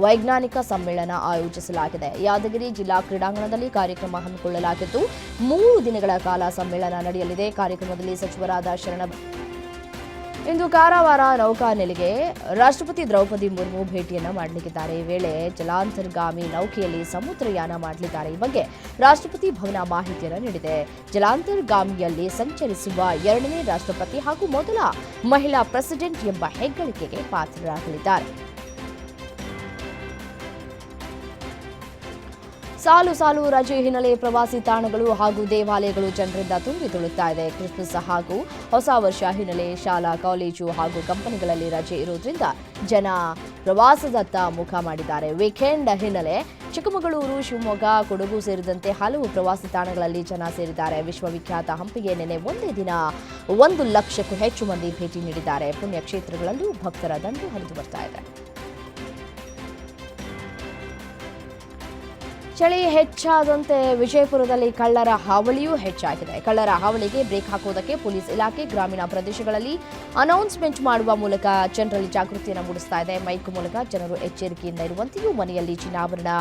A: ವೈಜ್ಞಾನಿಕ ಸಮ್ಮೇಳನ ಆಯೋಜಿಸಲಾಗಿದೆ. ಯಾದಗಿರಿ ಜಿಲ್ಲಾ ಕ್ರೀಡಾಂಗಣದಲ್ಲಿ ಕಾರ್ಯಕ್ರಮ ಹಮ್ಮಿಕೊಳ್ಳಲಾಗಿದ್ದು 3 ದಿನಗಳ ಕಾಲ ಸಮ್ಮೇಳನ ನಡೆಯಲಿದೆ. ಕಾರ್ಯಕ್ರಮದಲ್ಲಿ ಸಚಿವರಾದ ಇಂದು ಕಾರವಾರ ನೌಕಾನೆಲೆಗೆ ರಾಷ್ಟ್ರಪತಿ ದ್ರೌಪದಿ ಮುರ್ಮು ಭೇಟಿಯನ್ನ ಮಾಡಲಿದ್ದಾರೆ. ಈ ವೇಳೆ ಜಲಾಂತರ್ಗಾಮಿ ನೌಕೆಯಲ್ಲಿ ಸಮುದ್ರಯಾನ ಮಾಡಲಿದ್ದಾರೆ. ಈ ಬಗ್ಗೆ ರಾಷ್ಟ್ರಪತಿ ಭವನ ಮಾಹಿತಿಯನ್ನು ನೀಡಿದೆ. ಜಲಾಂತರ್ಗಾಮಿಯಲ್ಲಿ ಸಂಚರಿಸುವ 2ನೇ ರಾಷ್ಟ್ರಪತಿ ಹಾಗೂ ಮೊದಲ ಮಹಿಳಾ ಪ್ರೆಸಿಡೆಂಟ್ ಎಂಬ ಹೆಗ್ಗಳಿಕೆಗೆ ಪಾತ್ರರಾಗಲಿದ್ದಾರೆ. ಸಾಲು ಸಾಲು ರಜೆ ಹಿನ್ನೆಲೆ ಪ್ರವಾಸಿ ತಾಣಗಳು ಹಾಗೂ ದೇವಾಲಯಗಳು ಜನರಿಂದ ತುಂಬಿ ತುಳುತ್ತಾ ಇದೆ. ಕ್ರಿಸ್ಮಸ್ ಹಾಗೂ ಹೊಸ ವರ್ಷ ಹಿನ್ನೆಲೆ ಶಾಲಾ, ಕಾಲೇಜು ಹಾಗೂ ಕಂಪನಿಗಳಲ್ಲಿ ರಜೆ ಇರುವುದರಿಂದ ಜನ ಪ್ರವಾಸದತ್ತ ಮುಖ ಮಾಡಿದ್ದಾರೆ. ವೀಕೆಂಡ್ ಹಿನ್ನೆಲೆ ಚಿಕ್ಕಮಗಳೂರು, ಶಿವಮೊಗ್ಗ, ಕೊಡಗು ಸೇರಿದಂತೆ ಹಲವು ಪ್ರವಾಸಿ ತಾಣಗಳಲ್ಲಿ ಜನ ಸೇರಿದ್ದಾರೆ. ವಿಶ್ವವಿಖ್ಯಾತ ಹಂಪಿಗೆ ನಿನ್ನೆ ಒಂದೇ ದಿನ 1 ಲಕ್ಷಕ್ಕೂ ಹೆಚ್ಚು ಮಂದಿ ಭೇಟಿ ನೀಡಿದ್ದಾರೆ. ಪುಣ್ಯಕ್ಷೇತ್ರಗಳಲ್ಲೂ ಭಕ್ತರ ದಂಡು ಹರಿದು ಬರ್ತಾ ಇದೆ. ಚಳಿ ಹೆಚ್ಚಾದಂತೆ ವಿಜಯಪುರದಲ್ಲಿ ಕಳ್ಳರ ಹಾವಳಿಯೂ ಹೆಚ್ಚಾಗಿದೆ. ಕಳ್ಳರ ಹಾವಳಿಗೆ ಬ್ರೇಕ್ ಹಾಕುವುದಕ್ಕೆ ಪೊಲೀಸ್ ಇಲಾಖೆ ಗ್ರಾಮೀಣ ಪ್ರದೇಶಗಳಲ್ಲಿ ಅನೌನ್ಸ್ಮೆಂಟ್ ಮಾಡುವ ಮೂಲಕ ಜನರಲ್ಲಿ ಜಾಗೃತಿಯನ್ನು ಮೂಡಿಸ್ತಾ ಇದೆ. ಮೈಕ್ ಮೂಲಕ ಜನರು ಎಚ್ಚರಿಕೆಯಿಂದ ಇರುವಂತೆಯೂ ಮನೆಯಲ್ಲಿ ಚಿನ್ನಾಭರಣ,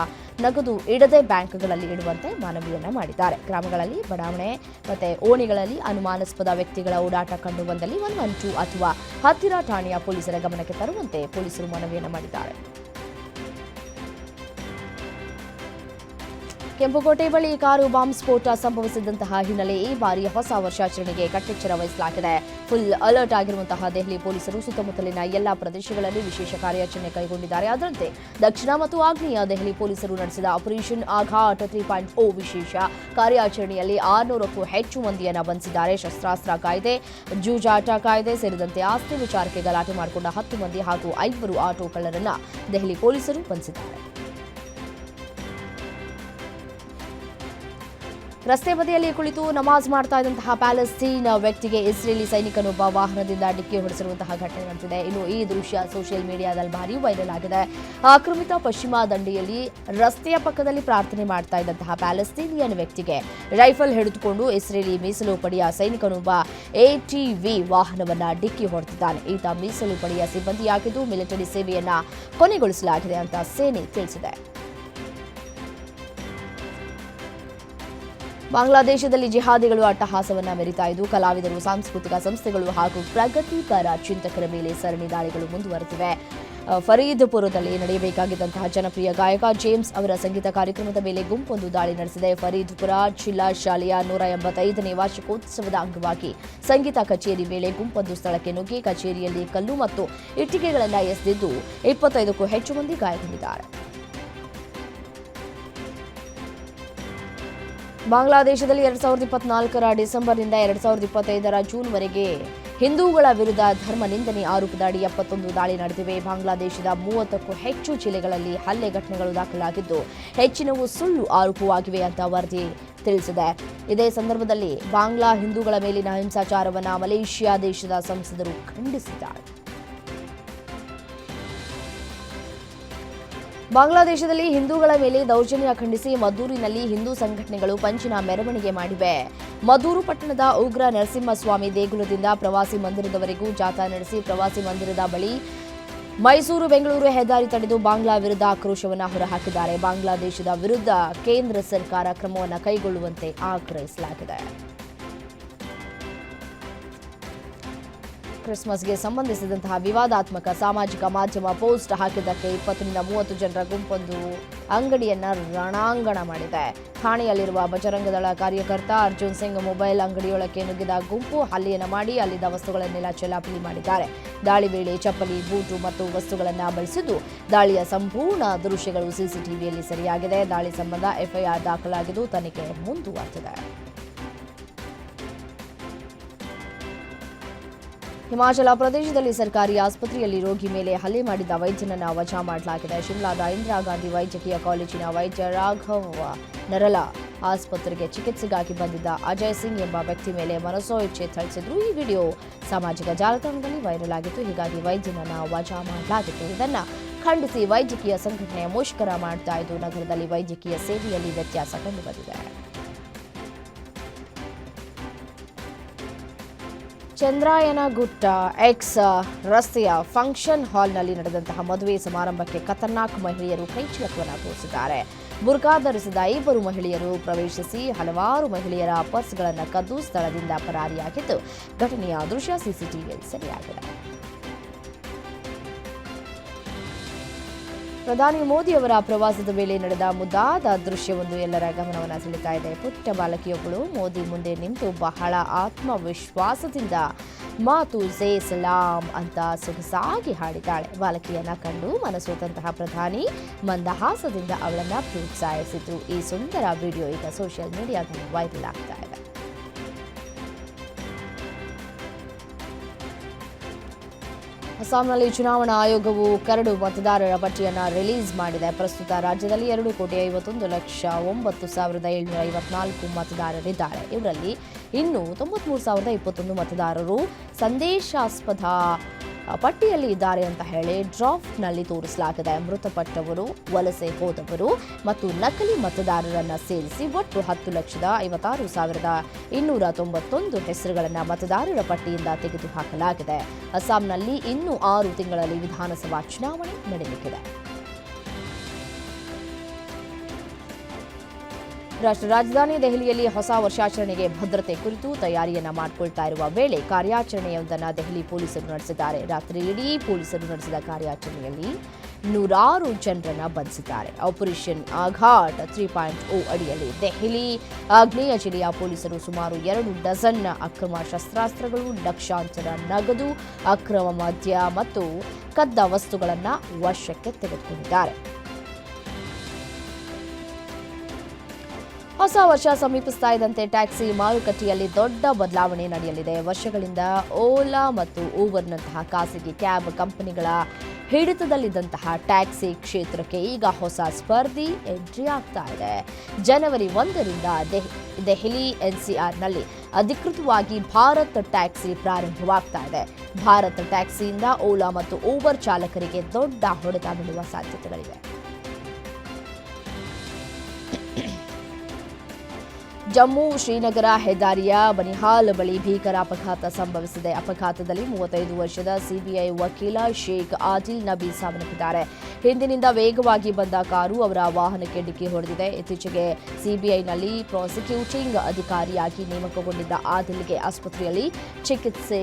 A: ನಗದು ಇಡದೆ ಬ್ಯಾಂಕ್ಗಳಲ್ಲಿ ಇಡುವಂತೆ ಮನವಿಯನ್ನ ಮಾಡಿದ್ದಾರೆ. ಗ್ರಾಮಗಳಲ್ಲಿ ಬಡಾವಣೆ ಮತ್ತೆ ಓಣಿಗಳಲ್ಲಿ ಅನುಮಾನಾಸ್ಪದ ವ್ಯಕ್ತಿಗಳ ಓಡಾಟ ಕಂಡು ಬಂದಲ್ಲಿ 112 ಅಥವಾ ಹತ್ತಿರ ಠಾಣೆಯ ಪೊಲೀಸರ ಗಮನಕ್ಕೆ ತರುವಂತೆ ಪೊಲೀಸರು ಮನವಿಯನ್ನ ಮಾಡಿದ್ದಾರೆ. ಕೆಂಪುಕೋಟೆ ಬಳಿ ಕಾರು ಬಾಂಬ್ ಸ್ಫೋಟ ಸಂಭವಿಸಿದಂತಹ ಹಿನ್ನೆಲೆ ಈ ಬಾರಿ ಹೊಸ ವರ್ಷಾಚರಣೆಗೆ ಕಟ್ಟೆಚ್ಚರ ವಹಿಸಲಾಗಿದೆ. ಫುಲ್ ಅಲರ್ಟ್ ಆಗಿರುವಂತಹ ದೆಹಲಿ ಪೊಲೀಸರು ಸುತ್ತಮುತ್ತಲಿನ ಎಲ್ಲಾ ಪ್ರದೇಶಗಳಲ್ಲಿ ವಿಶೇಷ ಕಾರ್ಯಾಚರಣೆ ಕೈಗೊಂಡಿದ್ದಾರೆ. ಅದರಂತೆ ದಕ್ಷಿಣ ಮತ್ತು ಆಗ್ನೇಯ ದೆಹಲಿ ಪೊಲೀಸರು ನಡೆಸಿದ ಆಪರೇಷನ್ ಆಘಾಟ್ 3.0 ವಿಶೇಷ ಕಾರ್ಯಾಚರಣೆಯಲ್ಲಿ 600ಕ್ಕೂ ಹೆಚ್ಚು ಮಂದಿಯನ್ನು ಬಂಧಿಸಿದ್ದಾರೆ. ಶಸ್ತ್ರಾಸ್ತ್ರ ಕಾಯ್ದೆ, ಜೂಜಾಟ ಕಾಯ್ದೆ ಸೇರಿದಂತೆ ಆಸ್ತಿ ವಿಚಾರಕ್ಕೆ ಗಲಾಟೆ ಮಾಡಿಕೊಂಡ 10 ಮಂದಿ ಹಾಗೂ 5 ಆಟೋ ಕಳ್ಳರನ್ನ ದೆಹಲಿ ಪೊಲೀಸರು ಬಂಧಿಸಿದ್ದಾರೆ. ರಸ್ತೆ ಬದಿಯಲ್ಲಿ ಕುಳಿತು ನಮಾಜ್ ಮಾಡ್ತಾ ಇದ್ದಂತಹ ಪ್ಯಾಲೆಸ್ತೀನ್ ವ್ಯಕ್ತಿಗೆ ಇಸ್ರೇಲಿ ಸೈನಿಕನೊಬ್ಬ ವಾಹನದಿಂದ ಡಿಕ್ಕಿ ಹೊಡೆಸಿರುವಂತಹ ಘಟನೆ ನಡೆದಿದೆ. ಇನ್ನು ಈ ದೃಶ್ಯ ಸೋಷಿಯಲ್ ಮೀಡಿಯಾದಲ್ಲಿ ಭಾರಿ ವೈರಲ್ ಆಗಿದೆ. ಆಕ್ರಮಿತ ಪಶ್ಚಿಮ ದಂಡೆಯಲ್ಲಿ ರಸ್ತೆಯ ಪಕ್ಕದಲ್ಲಿ ಪ್ರಾರ್ಥನೆ ಮಾಡ್ತಾ ಇದ್ದಂತಹ ಪ್ಯಾಲೆಸ್ತೀನಿಯನ್ ವ್ಯಕ್ತಿಗೆ ರೈಫಲ್ ಹಿಡಿದುಕೊಂಡು ಇಸ್ರೇಲಿ ಮೀಸಲು ಪಡೆಯ ಸೈನಿಕನೊಬ್ಬ ATV ವಾಹನವನ್ನ ಡಿಕ್ಕಿ ಹೊಡೆದಿದ್ದಾನೆ. ಈತ ಮೀಸಲು ಪಡೆಯ ಸಿಬ್ಬಂದಿಯಾಗಿದ್ದು ಮಿಲಿಟರಿ ಸೇವೆಯನ್ನ ಕೊನೆಗೊಳಿಸಲಾಗಿದೆ ಅಂತ ಸೇನೆ ತಿಳಿಸಿದೆ. ಬಾಂಗ್ಲಾದೇಶದಲ್ಲಿ ಜಿಹಾದಿಗಳು ಅಟ್ಟಹಾಸವನ್ನ ಮೆರಿತಾ ಇದ್ದು ಕಲಾವಿದರು, ಸಾಂಸ್ಕೃತಿಕ ಸಂಸ್ಥೆಗಳು ಹಾಗೂ ಪ್ರಗತಿಪರ ಚಿಂತಕರ ಮೇಲೆ ಸರಣಿ ದಾಳಿಗಳು ಮುಂದುವರೆದಿವೆ. ಫರೀದ್ಪುರದಲ್ಲಿ ನಡೆಯಬೇಕಾಗಿದ್ದಂತಹ ಜನಪ್ರಿಯ ಗಾಯಕ ಜೇಮ್ಸ್ ಅವರ ಸಂಗೀತ ಕಾರ್ಯಕ್ರಮದ ಮೇಲೆ ಗುಂಪೊಂದು ದಾಳಿ ನಡೆಸಿದೆ. ಫರೀದ್ಪುರ ಜಿಲ್ಲಾ ಶಾಲೆಯ 185ನೇ ವಾರ್ಷಿಕೋತ್ಸವದ ಅಂಗವಾಗಿ ಸಂಗೀತ ಕಚೇರಿ ವೇಳೆ ಗುಂಪೊಂದು ಸ್ಥಳಕ್ಕೆ ನುಗ್ಗಿ ಕಚೇರಿಯಲ್ಲಿ ಕಲ್ಲು ಮತ್ತು ಇಟ್ಟಿಗೆಗಳನ್ನು ಎಸೆದಿದ್ದು 25ಕ್ಕೂ ಹೆಚ್ಚು ಮಂದಿ ಗಾಯಗೊಂಡಿದ್ದಾರೆ. ಬಾಂಗ್ಲಾದೇಶದಲ್ಲಿ 2024ರ ಡಿಸೆಂಬರ್ನಿಂದ 2025ರ ಜೂನ್ವರೆಗೆ ಹಿಂದೂಗಳ ವಿರುದ್ಧ ಧರ್ಮ ನಿಂದನೆ ಆರೋಪದಡಿ 71 ದಾಳಿ ನಡೆದಿವೆ. ಬಾಂಗ್ಲಾದೇಶದ 30ಕ್ಕೂ ಹೆಚ್ಚು ಜಿಲ್ಲೆಗಳಲ್ಲಿ ಹಲ್ಲೆ ಘಟನೆಗಳು ದಾಖಲಾಗಿದ್ದು ಹೆಚ್ಚಿನವು ಸುಳ್ಳು ಆರೋಪವಾಗಿವೆ ಅಂತ ವರದಿ ತಿಳಿಸಿದೆ. ಇದೇ ಸಂದರ್ಭದಲ್ಲಿ ಬಾಂಗ್ಲಾ ಹಿಂದೂಗಳ ಮೇಲಿನ ಹಿಂಸಾಚಾರವನ್ನು ಮಲೇಷ್ಯಾ ದೇಶದ ಸಂಸದರು ಖಂಡಿಸಿದ್ದಾರೆ. ಬಾಂಗ್ಲಾದೇಶದಲ್ಲಿ ಹಿಂದೂಗಳ ಮೇಲೆ ದೌರ್ಜನ್ಯ ಖಂಡಿಸಿ ಮದ್ದೂರಿನಲ್ಲಿ ಹಿಂದೂ ಸಂಘಟನೆಗಳು ಪಂಚಿನ ಮೆರವಣಿಗೆ ಮಾಡಿವೆ. ಮದ್ದೂರು ಪಟ್ಟಣದ ಉಗ್ರ ನರಸಿಂಹಸ್ವಾಮಿ ದೇಗುಲದಿಂದ ಪ್ರವಾಸಿ ಮಂದಿರದವರೆಗೂ ಜಾಥಾ ನಡೆಸಿ ಪ್ರವಾಸಿ ಮಂದಿರದ ಬಳಿ ಮೈಸೂರು ಬೆಂಗಳೂರು ಹೆದ್ದಾರಿ ತಡೆದು ಬಾಂಗ್ಲಾ ವಿರುದ್ಧ ಆಕ್ರೋಶವನ್ನು ಹೊರಹಾಕಿದ್ದಾರೆ. ಬಾಂಗ್ಲಾದೇಶದ ವಿರುದ್ಧ ಕೇಂದ್ರ ಸರ್ಕಾರ ಕ್ರಮವನ್ನು ಕೈಗೊಳ್ಳುವಂತೆ ಆಗ್ರಹಿಸಲಾಗಿದೆ. ಕ್ರಿಸ್ಮಸ್ಗೆ ಸಂಬಂಧಿಸಿದಂತಹ ವಿವಾದಾತ್ಮಕ ಸಾಮಾಜಿಕ ಮಾಧ್ಯಮ ಪೋಸ್ಟ್ ಹಾಕಿದ್ದಕ್ಕೆ 20ರಿಂದ 30 ಜನರ ಗುಂಪೊಂದು ಅಂಗಡಿಯನ್ನ ರಣಾಂಗಣ ಮಾಡಿದೆ. ಠಾಣೆಯಲ್ಲಿರುವ ಬಜರಂಗದಳ ಕಾರ್ಯಕರ್ತ ಅರ್ಜುನ್ ಸಿಂಗ್ ಮೊಬೈಲ್ ಅಂಗಡಿಯೊಳಕ್ಕೆ ನುಗ್ಗಿದ ಗುಂಪು ಹಲ್ಲೆಯನ್ನು ಮಾಡಿ ಅಲ್ಲಿದ್ದ ವಸ್ತುಗಳನ್ನೆಲ್ಲ ಚೆಲ್ಲಾಪಿಲಿ ಮಾಡಿದ್ದಾರೆ. ದಾಳಿ ವೇಳೆ ಚಪ್ಪಲಿ, ಬೂಟು ಮತ್ತು ವಸ್ತುಗಳನ್ನು ಬಳಸಿದ್ದು ದಾಳಿಯ ಸಂಪೂರ್ಣ ದೃಶ್ಯಗಳು ಸಿಸಿಟಿವಿಯಲ್ಲಿ ಸೆರೆಯಾಗಿದೆ. ದಾಳಿ ಸಂಬಂಧ FIR ದಾಖಲಾಗಿದ್ದು ತನಿಖೆ ಮುಂದುವರೆದಿದೆ. ಹಿಮಾಚಲ ಪ್ರದೇಶದಲ್ಲಿ ಸರ್ಕಾರಿ ಆಸ್ಪತ್ರೆಯಲ್ಲಿ ರೋಗಿ ಮೇಲೆ ಹಲ್ಲೆ ಮಾಡಿದ ವೈದ್ಯನನ್ನು ವಜಾ ಮಾಡಲಾಗಿದೆ. ಶಿಮ್ಲಾದ ಇಂದಿರಾ ಗಾಂಧಿ ವೈದ್ಯಕೀಯ ಕಾಲೇಜಿನ ವೈದ್ಯ ರಾಘವ್ ನರಲಾ ಆಸ್ಪತ್ರೆಗೆ ಚಿಕಿತ್ಸೆಗಾಗಿ ಬಂದಿದ್ದ ಅಜಯ್ ಸಿಂಗ್ ಎಂಬ ವ್ಯಕ್ತಿ ಮೇಲೆ ಮನಸೋ ಇಚ್ಛೆ ಥಳಿಸಿದ್ರು. ಈ ವಿಡಿಯೋ ಸಾಮಾಜಿಕ ಜಾಲತಾಣದಲ್ಲಿ ವೈರಲ್ ಆಗಿತ್ತು. ಹೀಗಾಗಿ ವೈದ್ಯನನ್ನು ವಜಾ ಮಾಡಲಾಗಿತ್ತು. ಇದನ್ನು ಖಂಡಿಸಿ ವೈದ್ಯಕೀಯ ಸಂಘಟನೆ ಮುಷ್ಕರ ಮಾಡ್ತಾ ಇದ್ದು ನಗರದಲ್ಲಿ ವೈದ್ಯಕೀಯ ಸೇವೆಯಲ್ಲಿ ವ್ಯತ್ಯಾಸ ಕಂಡುಬಂದಿದೆ. ಚಂದ್ರಾಯನಗುಟ್ಟ ಎಕ್ಸ್ ರಸ್ತೆಯ ಫಂಕ್ಷನ್ ಹಾಲ್ನಲ್ಲಿ ನಡೆದಂತಹ ಮದುವೆ ಸಮಾರಂಭಕ್ಕೆ ಖತರ್ನಾಕ್ ಮಹಿಳೆಯರು ಕೈಚಳಕವನ್ನು ತೋರಿಸಿದ್ದಾರೆ. ಬುರ್ಕಾ ಧರಿಸಿದ 2 ಮಹಿಳೆಯರು ಪ್ರವೇಶಿಸಿ ಹಲವಾರು ಮಹಿಳೆಯರ ಪರ್ಸ್ಗಳನ್ನು ಕದ್ದು ಸ್ಥಳದಿಂದ ಪರಾರಿಯಾಗಿದ್ದು ಘಟನೆಯ ದೃಶ್ಯ ಸಿಸಿಟಿವಿಯಲ್ಲಿ ಸೆರೆಯಾಗಿದೆ. ಪ್ರಧಾನಿ ಮೋದಿ ಅವರ ಪ್ರವಾಸದ ವೇಳೆ ನಡೆದ ಮುದ್ದಾದ ದೃಶ್ಯವೊಂದು ಎಲ್ಲರ ಗಮನವನ್ನು ಸೆಳೆತಾ ಇದೆ. ಪುಟ್ಟ ಬಾಲಕಿಯೊಬ್ಬಳು ಮೋದಿ ಮುಂದೆ ನಿಂತು ಬಹಳ ಆತ್ಮವಿಶ್ವಾಸದಿಂದ ಮಾತು ಜೈ ಸಲಾಂ ಅಂತ ಸೊಗಸಾಗಿ ಹಾಡಿದ್ದಾಳೆ. ಬಾಲಕಿಯನ್ನ ಕಂಡು ಮನಸೋತಂತಹ ಪ್ರಧಾನಿ ಮಂದಹಾಸದಿಂದ ಅವಳನ್ನ ಪ್ರೋತ್ಸಾಹಿಸಿದ್ರು. ಈ ಸುಂದರ ವಿಡಿಯೋ ಈಗ ಸೋಷಿಯಲ್ ಮೀಡಿಯಾದಲ್ಲಿ ವೈರಲ್ ಆಗ್ತಾ ಇದೆ. ಅಸ್ಸಾಂನಲ್ಲಿ ಚುನಾವಣಾ ಆಯೋಗವು ಕರಡು ಮತದಾರರ ಪಟ್ಟಿಯನ್ನು ರಿಲೀಸ್ ಮಾಡಿದೆ. ಪ್ರಸ್ತುತ ರಾಜ್ಯದಲ್ಲಿ 2,51,09,754 ಮತದಾರರಿದ್ದಾರೆ. ಇವರಲ್ಲಿ ಇನ್ನು 93,021 ಮತದಾರರು ಸಂದೇಶಾಸ್ಪದ ಪಟ್ಟಿಯಲ್ಲಿ ಇದ್ದಾರೆ ಅಂತ ಹೇಳಿ ಡ್ರಾಫ್ಟ್ನಲ್ಲಿ ತೋರಿಸಲಾಗಿದೆ. ಮೃತಪಟ್ಟವರು, ವಲಸೆ ಹೋದವರು ಮತ್ತು ನಕಲಿ ಮತದಾರರನ್ನು ಸೇರಿಸಿ ಒಟ್ಟು 10,56,291 ಹೆಸರುಗಳನ್ನು ಮತದಾರರ ಪಟ್ಟಿಯಿಂದ ತೆಗೆದುಹಾಕಲಾಗಿದೆ. ಅಸ್ಸಾಂನಲ್ಲಿ ಇನ್ನೂ 6 ತಿಂಗಳಲ್ಲಿ ವಿಧಾನಸಭಾ ಚುನಾವಣೆ ನಡೆಯಲಿದೆ. ರಾಷ್ಟ್ರ ರಾಜಧಾನಿ ದೆಹಲಿಯಲ್ಲಿ ಹೊಸ ವರ್ಷಾಚರಣೆಗೆ ಭದ್ರತೆ ಕುರಿತು ತಯಾರಿಯನ್ನ ಮಾಡಿಕೊಳ್ತಾ ಇರುವ ವೇಳೆ ಕಾರ್ಯಾಚರಣೆಯೊಂದನ್ನು ದೆಹಲಿ ಪೊಲೀಸರು ನಡೆಸಿದ್ದಾರೆ. ರಾತ್ರಿ ಇಡೀ ಪೊಲೀಸರು ನಡೆಸಿದ ಕಾರ್ಯಾಚರಣೆಯಲ್ಲಿ ನೂರಾರು ಜನರನ್ನ ಬಂಧಿಸಿದ್ದಾರೆ. ಆಪರೇಷನ್ ಆಘಾಟ್ 3.0 ಅಡಿಯಲ್ಲಿ ದೆಹಲಿ ಆಗ್ನೇಯ ಜಿಲ್ಲೆಯ ಪೊಲೀಸರು ಸುಮಾರು 2 ಡಜನ್ ಅಕ್ರಮ ಶಸ್ತ್ರಾಸ್ತ್ರಗಳು, ಲಕ್ಷಾಂತರ ನಗದು, ಅಕ್ರಮ ಮದ್ಯ ಮತ್ತು ಕದ್ದ ವಸ್ತುಗಳನ್ನು ವಶಕ್ಕೆ ತೆಗೆದುಕೊಂಡಿದ್ದಾರೆ. ಹೊಸ ವರ್ಷ ಸಮೀಪಿಸ್ತಾ ಇದ್ದಂತೆ ಟ್ಯಾಕ್ಸಿ ಮಾರುಕಟ್ಟೆಯಲ್ಲಿ ದೊಡ್ಡ ಬದಲಾವಣೆ ನಡೆಯಲಿದೆ. ವರ್ಷಗಳಿಂದ ಓಲಾ ಮತ್ತು ಊಬರ್ನಂತಹ ಖಾಸಗಿ ಕ್ಯಾಬ್ ಕಂಪನಿಗಳ ಹಿಡಿತದಲ್ಲಿದ್ದಂತಹ ಟ್ಯಾಕ್ಸಿ ಕ್ಷೇತ್ರಕ್ಕೆ ಈಗ ಹೊಸ ಸ್ಪರ್ಧಿ ಎಂಟ್ರಿ ಆಗ್ತಾ ಇದೆ. ಜನವರಿ 1ರಿಂದ ದೆಹಲಿ ಎನ್ಸಿಆರ್ನಲ್ಲಿ ಅಧಿಕೃತವಾಗಿ ಭಾರತ್ ಟ್ಯಾಕ್ಸಿ ಪ್ರಾರಂಭವಾಗ್ತಾ ಇದೆ. ಭಾರತ್ ಟ್ಯಾಕ್ಸಿಯಿಂದ ಓಲಾ ಮತ್ತು ಊಬರ್ ಚಾಲಕರಿಗೆ ದೊಡ್ಡ ಹೊಡೆತ ಬೀಳುವ ಸಾಧ್ಯತೆಗಳಿವೆ. ಜಮ್ಮು ಶ್ರೀನಗರ ಹೆದ್ದಾರಿಯ ಬನಿಹಾಲ್ ಬಳಿ ಭೀಕರ ಅಪಘಾತ ಸಂಭವಿಸಿದೆ. ಅಪಘಾತದಲ್ಲಿ 35 ವರ್ಷದ ಸಿಬಿಐ ವಕೀಲ ಶೇಖ್ ಆದಿಲ್ ನಬಿ ಸಾವನ್ನಪ್ಪಿದ್ದಾರೆ. ಹಿಂದಿನಿಂದ ವೇಗವಾಗಿ ಬಂದ ಕಾರು ಅವರ ವಾಹನಕ್ಕೆ ಡಿಕ್ಕಿ ಹೊಡೆದಿದೆ. ಇತ್ತೀಚೆಗೆ ಸಿಬಿಐನಲ್ಲಿ ಪ್ರಾಸಿಕ್ಯೂಟಿಂಗ್ ಅಧಿಕಾರಿಯಾಗಿ ನೇಮಕಗೊಂಡಿದ್ದ ಆದಿಲ್ಗೆ ಆಸ್ಪತ್ರೆಯಲ್ಲಿ ಚಿಕಿತ್ಸೆ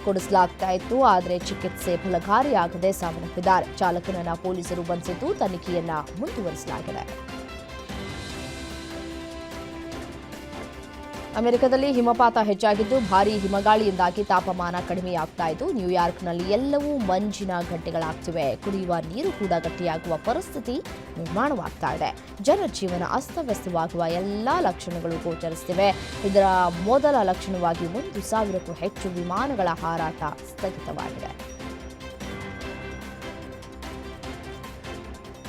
A: ಕೊಡಿಸಲಾಗ್ತಾ ಇತ್ತು. ಆದರೆ ಚಿಕಿತ್ಸೆ ಫಲಕಾರಿಯಾಗದೆ ಸಾವನ್ನಪ್ಪಿದ್ದಾರೆ. ಚಾಲಕನನ್ನ ಪೊಲೀಸರು ಬಂಧಿಸಿದ್ದು ತನಿಖೆಯನ್ನ ಮುಂದುವರಿಸಲಾಗಿದೆ. ಅಮೆರಿಕದಲ್ಲಿ ಹಿಮಪಾತ ಹೆಚ್ಚಾಗಿದ್ದು ಭಾರೀ ಹಿಮಗಾಳಿಯಿಂದಾಗಿ ತಾಪಮಾನ ಕಡಿಮೆಯಾಗ್ತಾ ಇದ್ದು ನ್ಯೂಯಾರ್ಕ್ನಲ್ಲಿ ಎಲ್ಲವೂ ಮಂಜಿನ ಗಡ್ಡೆಗಳಾಗ್ತಿವೆ. ಕುಡಿಯುವ ನೀರು ಕೂಡ ಗಟ್ಟಿಯಾಗುವ ಪರಿಸ್ಥಿತಿ ನಿರ್ಮಾಣವಾಗ್ತಾ ಇದೆ. ಜನಜೀವನ ಅಸ್ತವ್ಯಸ್ತವಾಗುವ ಎಲ್ಲಾ ಲಕ್ಷಣಗಳು ಗೋಚರಿಸುತ್ತಿವೆ. ಇದರ ಮೊದಲ ಲಕ್ಷಣವಾಗಿ 1,000ಕ್ಕೂ ಹೆಚ್ಚು ವಿಮಾನಗಳ ಹಾರಾಟ ಸ್ಥಗಿತವಾಗಿದೆ.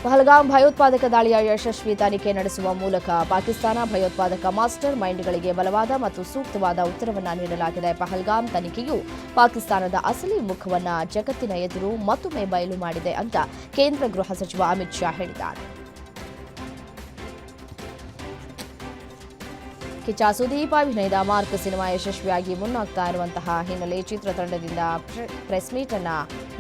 A: ಪಹಲ್ಗಾಮ್ ಭಯೋತ್ಪಾದಕ ದಾಳಿಯ ಯಶಸ್ವಿ ತನಿಖೆ ನಡೆಸುವ ಮೂಲಕ ಪಾಕಿಸ್ತಾನ ಭಯೋತ್ಪಾದಕ ಮಾಸ್ಟರ್ ಮೈಂಡ್ಗಳಿಗೆ ಬಲವಾದ ಮತ್ತು ಸೂಕ್ತವಾದ ಉತ್ತರವನ್ನು ನೀಡಲಾಗಿದೆ. ಪಹಲ್ಗಾಮ್ ತನಿಖೆಯು ಪಾಕಿಸ್ತಾನದ ಅಸಲಿ ಮುಖವನ್ನು ಜಗತ್ತಿನ ಎದುರು ಮತ್ತೊಮ್ಮೆ ಬಯಲು ಮಾಡಿದೆ ಅಂತ ಕೇಂದ್ರ ಗೃಹ ಸಚಿವ ಅಮಿತ್ ಶಾ ಹೇಳಿದ್ದಾರೆ. ಕಿಚ್ಚ ಸುದೀಪ್ ಅಭಿನಯದ ಮಾರ್ಕ್ ಸಿನಿಮಾ ಯಶಸ್ವಿಯಾಗಿ ಮುನ್ನಾಗ್ತಾ ಇರುವಂತಹ ಹಿನ್ನೆಲೆ ಚಿತ್ರತಂಡದಿಂದ ಪ್ರೆಸ್ ಮೀಟ್ ಅನ್ನ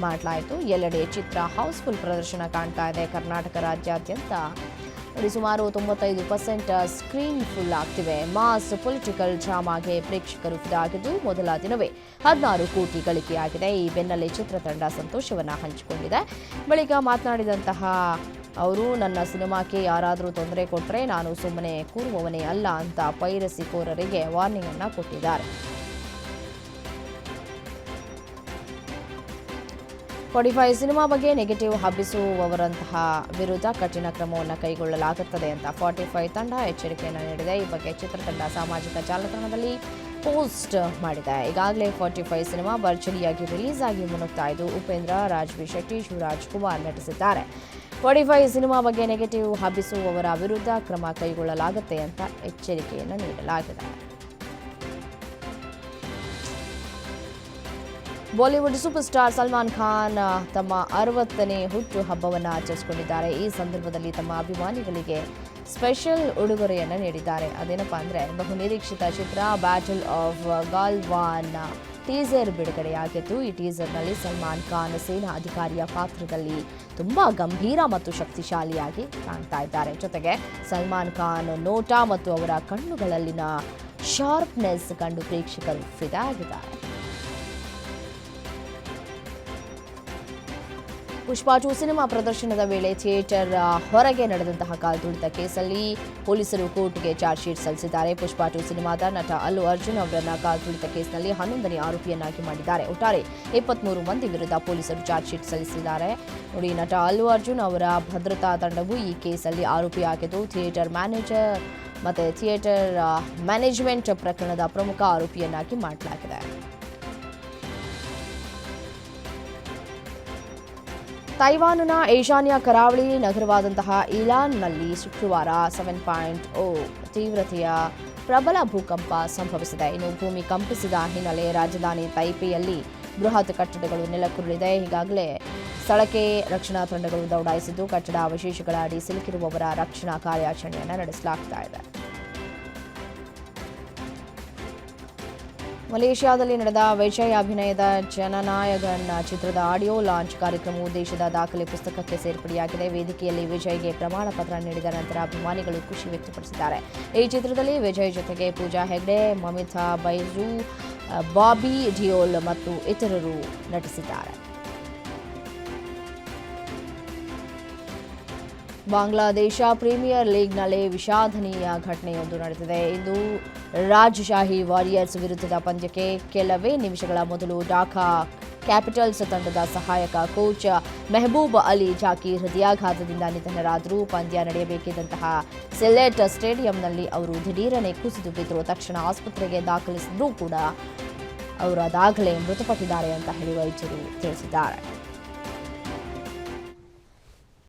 A: ಮಾಡಲಾಯಿತು. ಎಲ್ಲೆಡೆ ಚಿತ್ರ ಹೌಸ್ಫುಲ್ ಪ್ರದರ್ಶನ ಕಾಣ್ತಾ ಇದೆ. ಕರ್ನಾಟಕ ರಾಜ್ಯಾದ್ಯಂತ ಸುಮಾರು 95% ಸ್ಕ್ರೀನ್ ಫುಲ್ ಆಗ್ತಿವೆ. ಮಾಸ್ ಪೊಲಿಟಿಕಲ್ ಡ್ರಾಮಾಗೆ ಪ್ರೇಕ್ಷಕರು ಫಿದಾಗಿದ್ದು ಮೊದಲ ದಿನವೇ 16 ಕೋಟಿ ಗಳಿಕೆಯಾಗಿದೆ. ಈ ಬೆನ್ನಲ್ಲೇ ಚಿತ್ರತಂಡ ಸಂತೋಷವನ್ನು ಹಂಚಿಕೊಂಡಿದೆ. ಬಳಿಕ ಮಾತನಾಡಿದಂತಹ ಅವರು, ನನ್ನ ಸಿನಿಮಾಕ್ಕೆ ಯಾರಾದರೂ ತೊಂದರೆ ಕೊಟ್ಟರೆ ನಾನು ಸುಮ್ಮನೆ ಕೂರುವವನೇ ಅಲ್ಲ ಅಂತ ಪೈರಸಿಕೋರರಿಗೆ ವಾರ್ನಿಂಗ್ ಅನ್ನು ಕೊಟ್ಟಿದ್ದಾರೆ. 45 ಸಿನಿಮಾ ಬಗ್ಗೆ ನೆಗೆಟಿವ್ ಹಬ್ಬಿಸುವವರಂತಹ ವಿರುದ್ಧ ಕಠಿಣ ಕ್ರಮವನ್ನು ಕೈಗೊಳ್ಳಲಾಗುತ್ತದೆ ಅಂತ 45 ತಂಡ ಎಚ್ಚರಿಕೆಯನ್ನು ನೀಡಿದೆ. ಈ ಬಗ್ಗೆ ಚಿತ್ರತಂಡ ಸಾಮಾಜಿಕ ಜಾಲತಾಣದಲ್ಲಿ ಪೋಸ್ಟ್ ಮಾಡಿದೆ. ಈಗಾಗಲೇ 45 ಸಿನಿಮಾ ಭರ್ಜರಿಯಾಗಿ ರಿಲೀಸ್ ಆಗಿ ಮುನ್ನುಗ್ತಾ ಇದ್ದು ಉಪೇಂದ್ರ, ರಾಜ್ವಿ ಶೆಟ್ಟಿ, ಶಿವರಾಜ್ ಕುಮಾರ್ ನಟಿಸಿದ್ದಾರೆ. 45 ಸಿನಿಮಾ ಬಗ್ಗೆ ನೆಗೆಟಿವ್ ಹಬ್ಬಿಸುವವರ ವಿರುದ್ಧ ಕ್ರಮ ಕೈಗೊಳ್ಳಲಾಗುತ್ತೆ ಅಂತ ಎಚ್ಚರಿಕೆಯನ್ನು ನೀಡಲಾಗಿದೆ. Bollywood super star Salman Khan ತಮ್ಮ 60ನೇ ಹುಟ್ಟು ಹಬ್ಬವನ್ನು ಆಚರಿಸಿಕೊಂಡಿದ್ದಾರೆ. ಈ ಸಂದರ್ಭದಲ್ಲಿ ತಮ್ಮ ಅಭಿಮಾನಿಗಳಿಗೆ ಸ್ಪೆಷಲ್ ಉಡುಗೊರೆಯನ್ನು ನೀಡಿದ್ದಾರೆ. ಅದೇನಪ್ಪ ಅಂದರೆ ಬಹು ನಿರೀಕ್ಷಿತ ಚಿತ್ರ ಬ್ಯಾಟಲ್ ಆಫ್ ಗಾಲ್ವಾನ್ ಟೀಸರ್ ಬಿಡುಗಡೆಯಾಗಿತ್ತು. ಈ ಟೀಸರ್ನಲ್ಲಿ ಸಲ್ಮಾನ್ ಖಾನ್ ಸೇನಾ ಅಧಿಕಾರಿಯ ಪಾತ್ರದಲ್ಲಿ ತುಂಬಾ ಗಂಭೀರ ಮತ್ತು ಶಕ್ತಿಶಾಲಿಯಾಗಿ ಕಾಣ್ತಾ ಇದ್ದಾರೆ. ಜೊತೆಗೆ ಸಲ್ಮಾನ್ ಖಾನ್ ನೋಟ ಮತ್ತು ಅವರ ಕಣ್ಣುಗಳಲ್ಲಿನ ಶಾರ್ಪ್ನೆಸ್ ಕಂಡು ಪ್ರೇಕ್ಷಕರು ಫಿದಾ ಆಗಿದ್ದಾರೆ. ಪುಷ್ಪಾ 2 ಸಿನಿಮಾ ಪ್ರದರ್ಶನದ ವೇಳೆ ಥಿಯೇಟರ್ ಹೊರಗೆ ನಡೆದಂತಹ ಕಾಲ್ತುಳಿತ ಕೇಸಲ್ಲಿ ಪೊಲೀಸರು ಕೋರ್ಟ್ಗೆ ಚಾರ್ಜ್ ಶೀಟ್ ಸಲ್ಲಿಸಿದ್ದಾರೆ. ಪುಷ್ಪಾ 2 ಸಿನಿಮಾದ ನಟ ಅಲ್ಲು ಅರ್ಜುನ್ ಅವರನ್ನ ಕಾಲ್ತುಳಿತ ಕೇಸ್ನಲ್ಲಿ 11ನೇ ಆರೋಪಿಯನ್ನಾಗಿ ಮಾಡಿದ್ದಾರೆ. ಒಟ್ಟಾರೆ 23 ಮಂದಿ ವಿರುದ್ಧ ಪೊಲೀಸರು ಚಾರ್ಜ್ ಶೀಟ್ ಸಲ್ಲಿಸಿದ್ದಾರೆ. ನೋಡಿ, ನಟ ಅಲ್ಲು ಅರ್ಜುನ್ ಅವರ ಭದ್ರತಾ ತಂಡವು ಈ ಕೇಸಲ್ಲಿ ಆರೋಪಿಯಾಗಿದ್ದು ಥಿಯೇಟರ್ ಮ್ಯಾನೇಜ್ಮೆಂಟ್ ಪ್ರಕರಣದ ಪ್ರಮುಖ ಆರೋಪಿಯನ್ನಾಗಿ ಮಾಡಲಾಗಿದೆ. ತೈವಾನ್ನ ಈಶಾನ್ಯ ಕರಾವಳಿ ನಗರವಾದಂತಹ ಇಲಾನ್ನಲ್ಲಿ ಶುಕ್ರವಾರ 7.0 ತೀವ್ರತೆಯ ಪ್ರಬಲ ಭೂಕಂಪ ಸಂಭವಿಸಿದೆ. ಇನ್ನು ಭೂಮಿ ಕಂಪಿಸಿದ ಹಿನ್ನೆಲೆ ರಾಜಧಾನಿ ತೈಪೆಯಲ್ಲಿ ಬೃಹತ್ ಕಟ್ಟಡಗಳು ನೆಲಕ್ಕುರುಳಿದೆ. ಈಗಾಗಲೇ ಸ್ಥಳಕ್ಕೆ ರಕ್ಷಣಾ ತಂಡಗಳು ದೌಡಾಯಿಸಿದ್ದು ಕಟ್ಟಡ ಅವಶೇಷಗಳ ಅಡಿ ಸಿಲುಕಿರುವವರ ರಕ್ಷಣಾ ಕಾರ್ಯಾಚರಣೆಯನ್ನು ನಡೆಸಲಾಗ್ತಾ ಇದೆ. ಮಲೇಷ್ಯಾದಲ್ಲಿ ನಡೆದ ವಿಜಯ್ ಅಭಿನಯದ ಜನನಾಯಗನ್ ಚಿತ್ರದ ಆಡಿಯೋ ಲಾಂಚ್ ಕಾರ್ಯಕ್ರಮವು ದೇಶದ ದಾಖಲೆ ಪುಸ್ತಕಕ್ಕೆ ಸೇರ್ಪಡೆಯಾಗಿದೆ. ವೇದಿಕೆಯಲ್ಲಿ ವಿಜಯ್ಗೆ ಪ್ರಮಾಣ ಪತ್ರ ನೀಡಿದ ನಂತರ ಅಭಿಮಾನಿಗಳು ಖುಷಿ ವ್ಯಕ್ತಪಡಿಸಿದ್ದಾರೆ. ಈ ಚಿತ್ರದಲ್ಲಿ ವಿಜಯ್ ಜೊತೆಗೆ ಪೂಜಾ ಹೆಗ್ಡೆ, ಮಮಿತಾ ಬೈಜು, ಬಾಬಿ ಡಿಯೋಲ್ ಮತ್ತು ಇತರರು ನಟಿಸಿದ್ದಾರೆ. ಬಾಂಗ್ಲಾದೇಶ ಪ್ರೀಮಿಯರ್ ಲೀಗ್ನಲ್ಲಿ ವಿಷಾದನೀಯ ಘಟನೆಯೊಂದು ನಡೆದಿದೆ. ಇಂದು ರಾಜಶಾಹಿ ವಾರಿಯರ್ಸ್ ವಿರುದ್ಧದ ಪಂದ್ಯಕ್ಕೆ ಕೆಲವೇ ನಿಮಿಷಗಳ ಮೊದಲು ಢಾಕಾ ಕ್ಯಾಪಿಟಲ್ಸ್ ತಂಡದ ಸಹಾಯಕ ಕೋಚ್ ಮೆಹಬೂಬ್ ಅಲಿ ಜಾಕೀರ್ ಹೃದಯಾಘಾತದಿಂದ ನಿಧನರಾದರು. ಪಂದ್ಯ ನಡೆಯಬೇಕಿದ್ದಂತಹ ಸಿಲೆಟ್ ಸ್ಟೇಡಿಯಂನಲ್ಲಿ ಅವರು ದಿಢೀರನೆ ಕುಸಿದು ಬಿದ್ದರು. ತಕ್ಷಣ ಆಸ್ಪತ್ರೆಗೆ ದಾಖಲಿಸಿದ್ರೂ ಕೂಡ ಅವರು ಅದಾಗಲೇ ಮೃತಪಟ್ಟಿದ್ದಾರೆ ಅಂತ ಹೇಳಿ ವೈದ್ಯರು ತಿಳಿಸಿದ್ದಾರೆ.